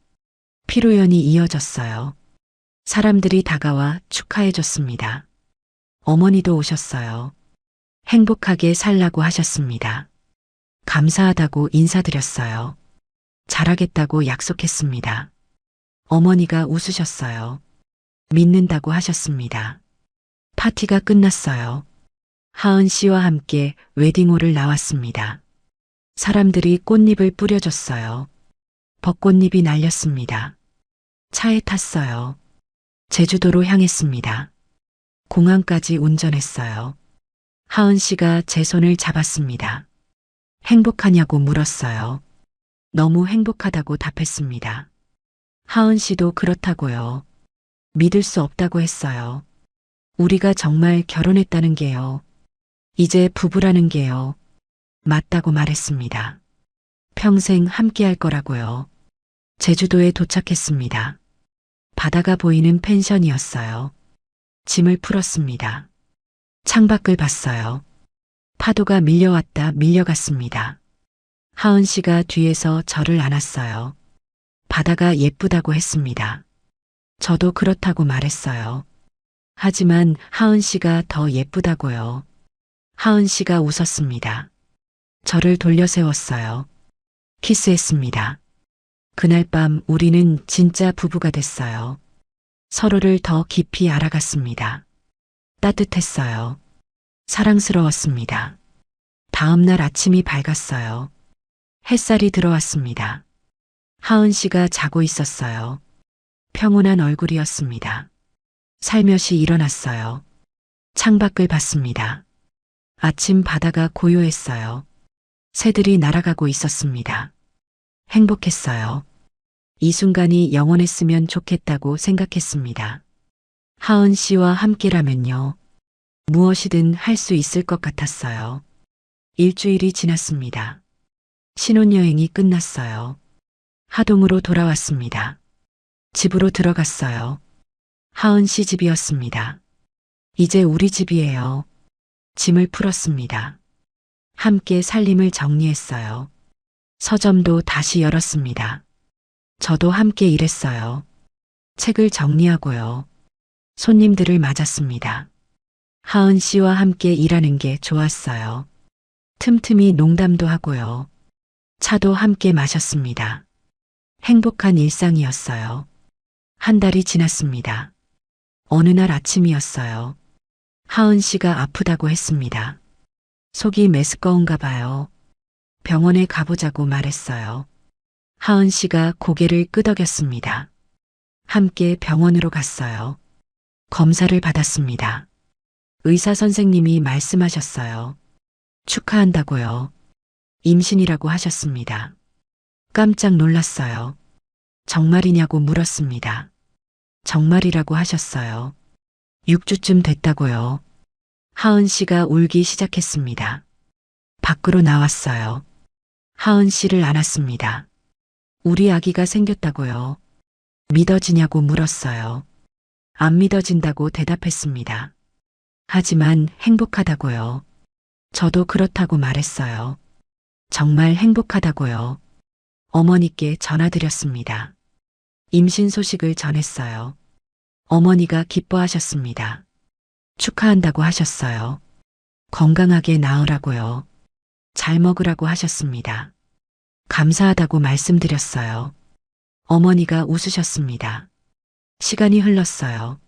피로연이 이어졌어요. 사람들이 다가와 축하해줬습니다. 어머니도 오셨어요. 행복하게 살라고 하셨습니다. 감사하다고 인사드렸어요. 잘하겠다고 약속했습니다. 어머니가 웃으셨어요. 믿는다고 하셨습니다. 파티가 끝났어요. 하은 씨와 함께 웨딩홀을 나왔습니다. 사람들이 꽃잎을 뿌려줬어요. 벚꽃잎이 날렸습니다. 차에 탔어요. 제주도로 향했습니다. 공항까지 운전했어요. 하은 씨가 제 손을 잡았습니다. 행복하냐고 물었어요. 너무 행복하다고 답했습니다. 하은 씨도 그렇다고요. 믿을 수 없다고 했어요. 우리가 정말 결혼했다는 게요. 이제 부부라는 게요. 맞다고 말했습니다. 평생 함께 할 거라고요. 제주도에 도착했습니다. 바다가 보이는 펜션이었어요. 짐을 풀었습니다. 창밖을 봤어요. 파도가 밀려왔다 밀려갔습니다. 하은 씨가 뒤에서 저를 안았어요. 바다가 예쁘다고 했습니다. 저도 그렇다고 말했어요. 하지만 하은 씨가 더 예쁘다고요. 하은 씨가 웃었습니다. 저를 돌려 세웠어요. 키스했습니다. 그날 밤 우리는 진짜 부부가 됐어요. 서로를 더 깊이 알아갔습니다. 따뜻했어요. 사랑스러웠습니다. 다음 날 아침이 밝았어요. 햇살이 들어왔습니다. 하은 씨가 자고 있었어요. 평온한 얼굴이었습니다. 살며시 일어났어요. 창밖을 봤습니다. 아침 바다가 고요했어요. 새들이 날아가고 있었습니다. 행복했어요. 이 순간이 영원했으면 좋겠다고 생각했습니다. 하은 씨와 함께라면요. 무엇이든 할 수 있을 것 같았어요. 일주일이 지났습니다. 신혼여행이 끝났어요. 하동으로 돌아왔습니다. 집으로 들어갔어요. 하은 씨 집이었습니다. 이제 우리 집이에요. 짐을 풀었습니다. 함께 살림을 정리했어요. 서점도 다시 열었습니다. 저도 함께 일했어요. 책을 정리하고요. 손님들을 맞았습니다. 하은 씨와 함께 일하는 게 좋았어요. 틈틈이 농담도 하고요. 차도 함께 마셨습니다. 행복한 일상이었어요. 한 달이 지났습니다. 어느 날 아침이었어요. 하은 씨가 아프다고 했습니다. 속이 메스꺼운가 봐요. 병원에 가보자고 말했어요. 하은 씨가 고개를 끄덕였습니다. 함께 병원으로 갔어요. 검사를 받았습니다. 의사 선생님이 말씀하셨어요. 축하한다고요. 임신이라고 하셨습니다. 깜짝 놀랐어요. 정말이냐고 물었습니다. 정말이라고 하셨어요. 6주쯤 됐다고요. 하은 씨가 울기 시작했습니다. 밖으로 나왔어요. 하은 씨를 안았습니다. 우리 아기가 생겼다고요. 믿어지냐고 물었어요. 안 믿어진다고 대답했습니다. 하지만 행복하다고요. 저도 그렇다고 말했어요. 정말 행복하다고요. 어머니께 전화드렸습니다. 임신 소식을 전했어요. 어머니가 기뻐하셨습니다. 축하한다고 하셨어요. 건강하게 나으라고요. 잘 먹으라고 하셨습니다. 감사하다고 말씀드렸어요. 어머니가 웃으셨습니다. 시간이 흘렀어요.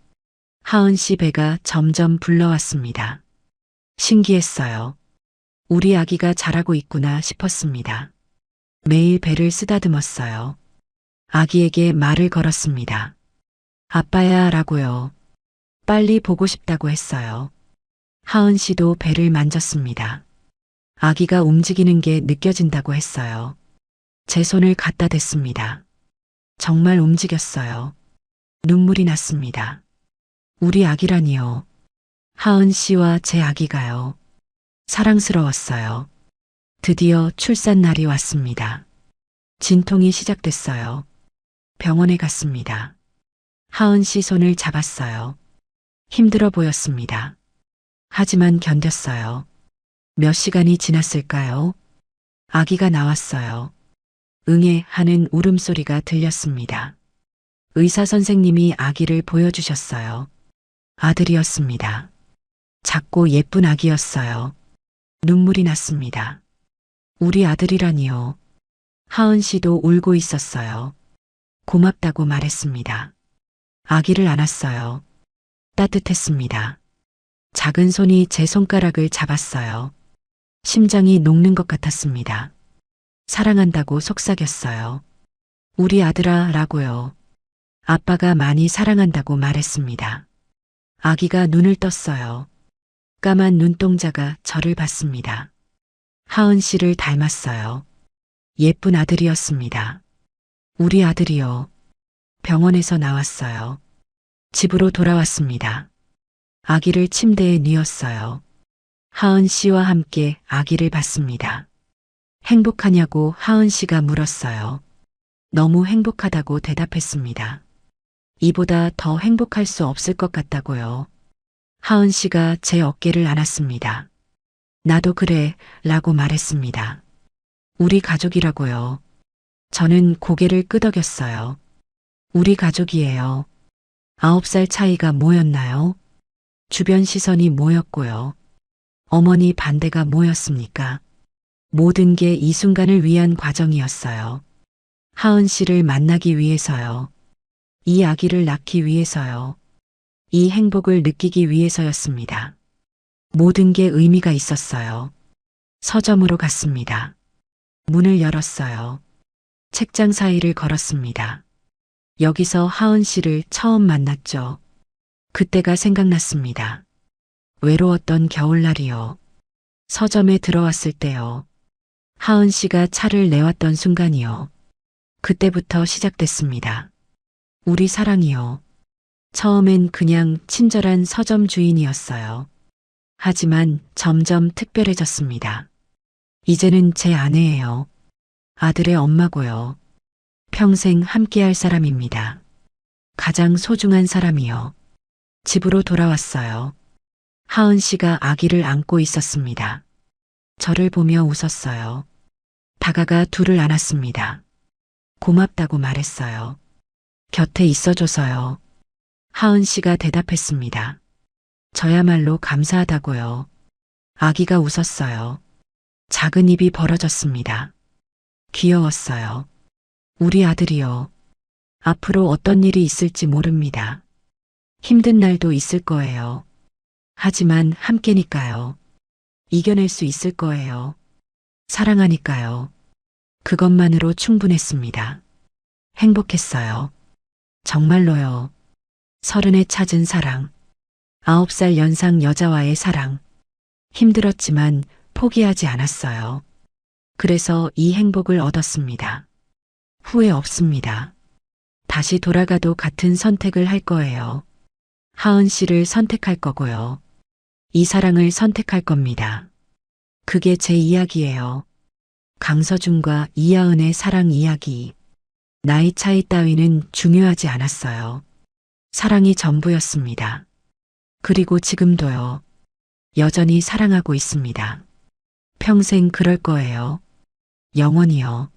하은 씨 배가 점점 불러왔습니다. 신기했어요. 우리 아기가 자라고 있구나 싶었습니다. 매일 배를 쓰다듬었어요. 아기에게 말을 걸었습니다. 아빠야 라고요. 빨리 보고 싶다고 했어요. 하은 씨도 배를 만졌습니다. 아기가 움직이는 게 느껴진다고 했어요. 제 손을 갖다 댔습니다. 정말 움직였어요. 눈물이 났습니다. 우리 아기라니요. 하은 씨와 제 아기가요. 사랑스러웠어요. 드디어 출산 날이 왔습니다. 진통이 시작됐어요. 병원에 갔습니다. 하은 씨 손을 잡았어요. 힘들어 보였습니다. 하지만 견뎠어요. 몇 시간이 지났을까요? 아기가 나왔어요. 응애 하는 울음소리가 들렸습니다. 의사 선생님이 아기를 보여주셨어요. 아들이었습니다. 작고 예쁜 아기였어요. 눈물이 났습니다. 우리 아들이라니요. 하은 씨도 울고 있었어요. 고맙다고 말했습니다. 아기를 안았어요. 따뜻했습니다. 작은 손이 제 손가락을 잡았어요. 심장이 녹는 것 같았습니다. 사랑한다고 속삭였어요. 우리 아들아 라고요. 아빠가 많이 사랑한다고 말했습니다. 아기가 눈을 떴어요. 까만 눈동자가 저를 봤습니다. 하은 씨를 닮았어요. 예쁜 아들이었습니다. 우리 아들이요. 병원에서 나왔어요. 집으로 돌아왔습니다. 아기를 침대에 뉘었어요. 하은 씨와 함께 아기를 봤습니다. 행복하냐고 하은 씨가 물었어요. 너무 행복하다고 대답했습니다. 이보다 더 행복할 수 없을 것 같다고요. 하은 씨가 제 어깨를 안았습니다. 나도 그래 라고 말했습니다. 우리 가족이라고요. 저는 고개를 끄덕였어요. 우리 가족이에요. 9살 차이가 뭐였나요? 주변 시선이 뭐였고요. 어머니 반대가 뭐였습니까? 모든 게 이 순간을 위한 과정이었어요. 하은 씨를 만나기 위해서요. 이 아기를 낳기 위해서요. 이 행복을 느끼기 위해서였습니다. 모든 게 의미가 있었어요. 서점으로 갔습니다. 문을 열었어요. 책장 사이를 걸었습니다. 여기서 하은 씨를 처음 만났죠. 그때가 생각났습니다. 외로웠던 겨울날이요. 서점에 들어왔을 때요. 하은 씨가 차를 내왔던 순간이요. 그때부터 시작됐습니다. 우리 사랑이요. 처음엔 그냥 친절한 서점 주인이었어요. 하지만 점점 특별해졌습니다. 이제는 제 아내예요. 아들의 엄마고요. 평생 함께할 사람입니다. 가장 소중한 사람이요. 집으로 돌아왔어요. 하은 씨가 아기를 안고 있었습니다. 저를 보며 웃었어요. 다가가 둘을 안았습니다. 고맙다고 말했어요. 곁에 있어줘서요. 하은 씨가 대답했습니다. 저야말로 감사하다고요. 아기가 웃었어요. 작은 입이 벌어졌습니다. 귀여웠어요. 우리 아들이요. 앞으로 어떤 일이 있을지 모릅니다. 힘든 날도 있을 거예요. 하지만 함께니까요. 이겨낼 수 있을 거예요. 사랑하니까요. 그것만으로 충분했습니다. 행복했어요. 정말로요. 30에 찾은 사랑. 9살 연상 여자와의 사랑. 힘들었지만 포기하지 않았어요. 그래서 이 행복을 얻었습니다. 후회 없습니다. 다시 돌아가도 같은 선택을 할 거예요. 하은 씨를 선택할 거고요. 이 사랑을 선택할 겁니다. 그게 제 이야기예요. 강서준과 이하은의 사랑 이야기. 나이 차이 따위는 중요하지 않았어요. 사랑이 전부였습니다. 그리고 지금도요. 여전히 사랑하고 있습니다. 평생 그럴 거예요. 영원히요.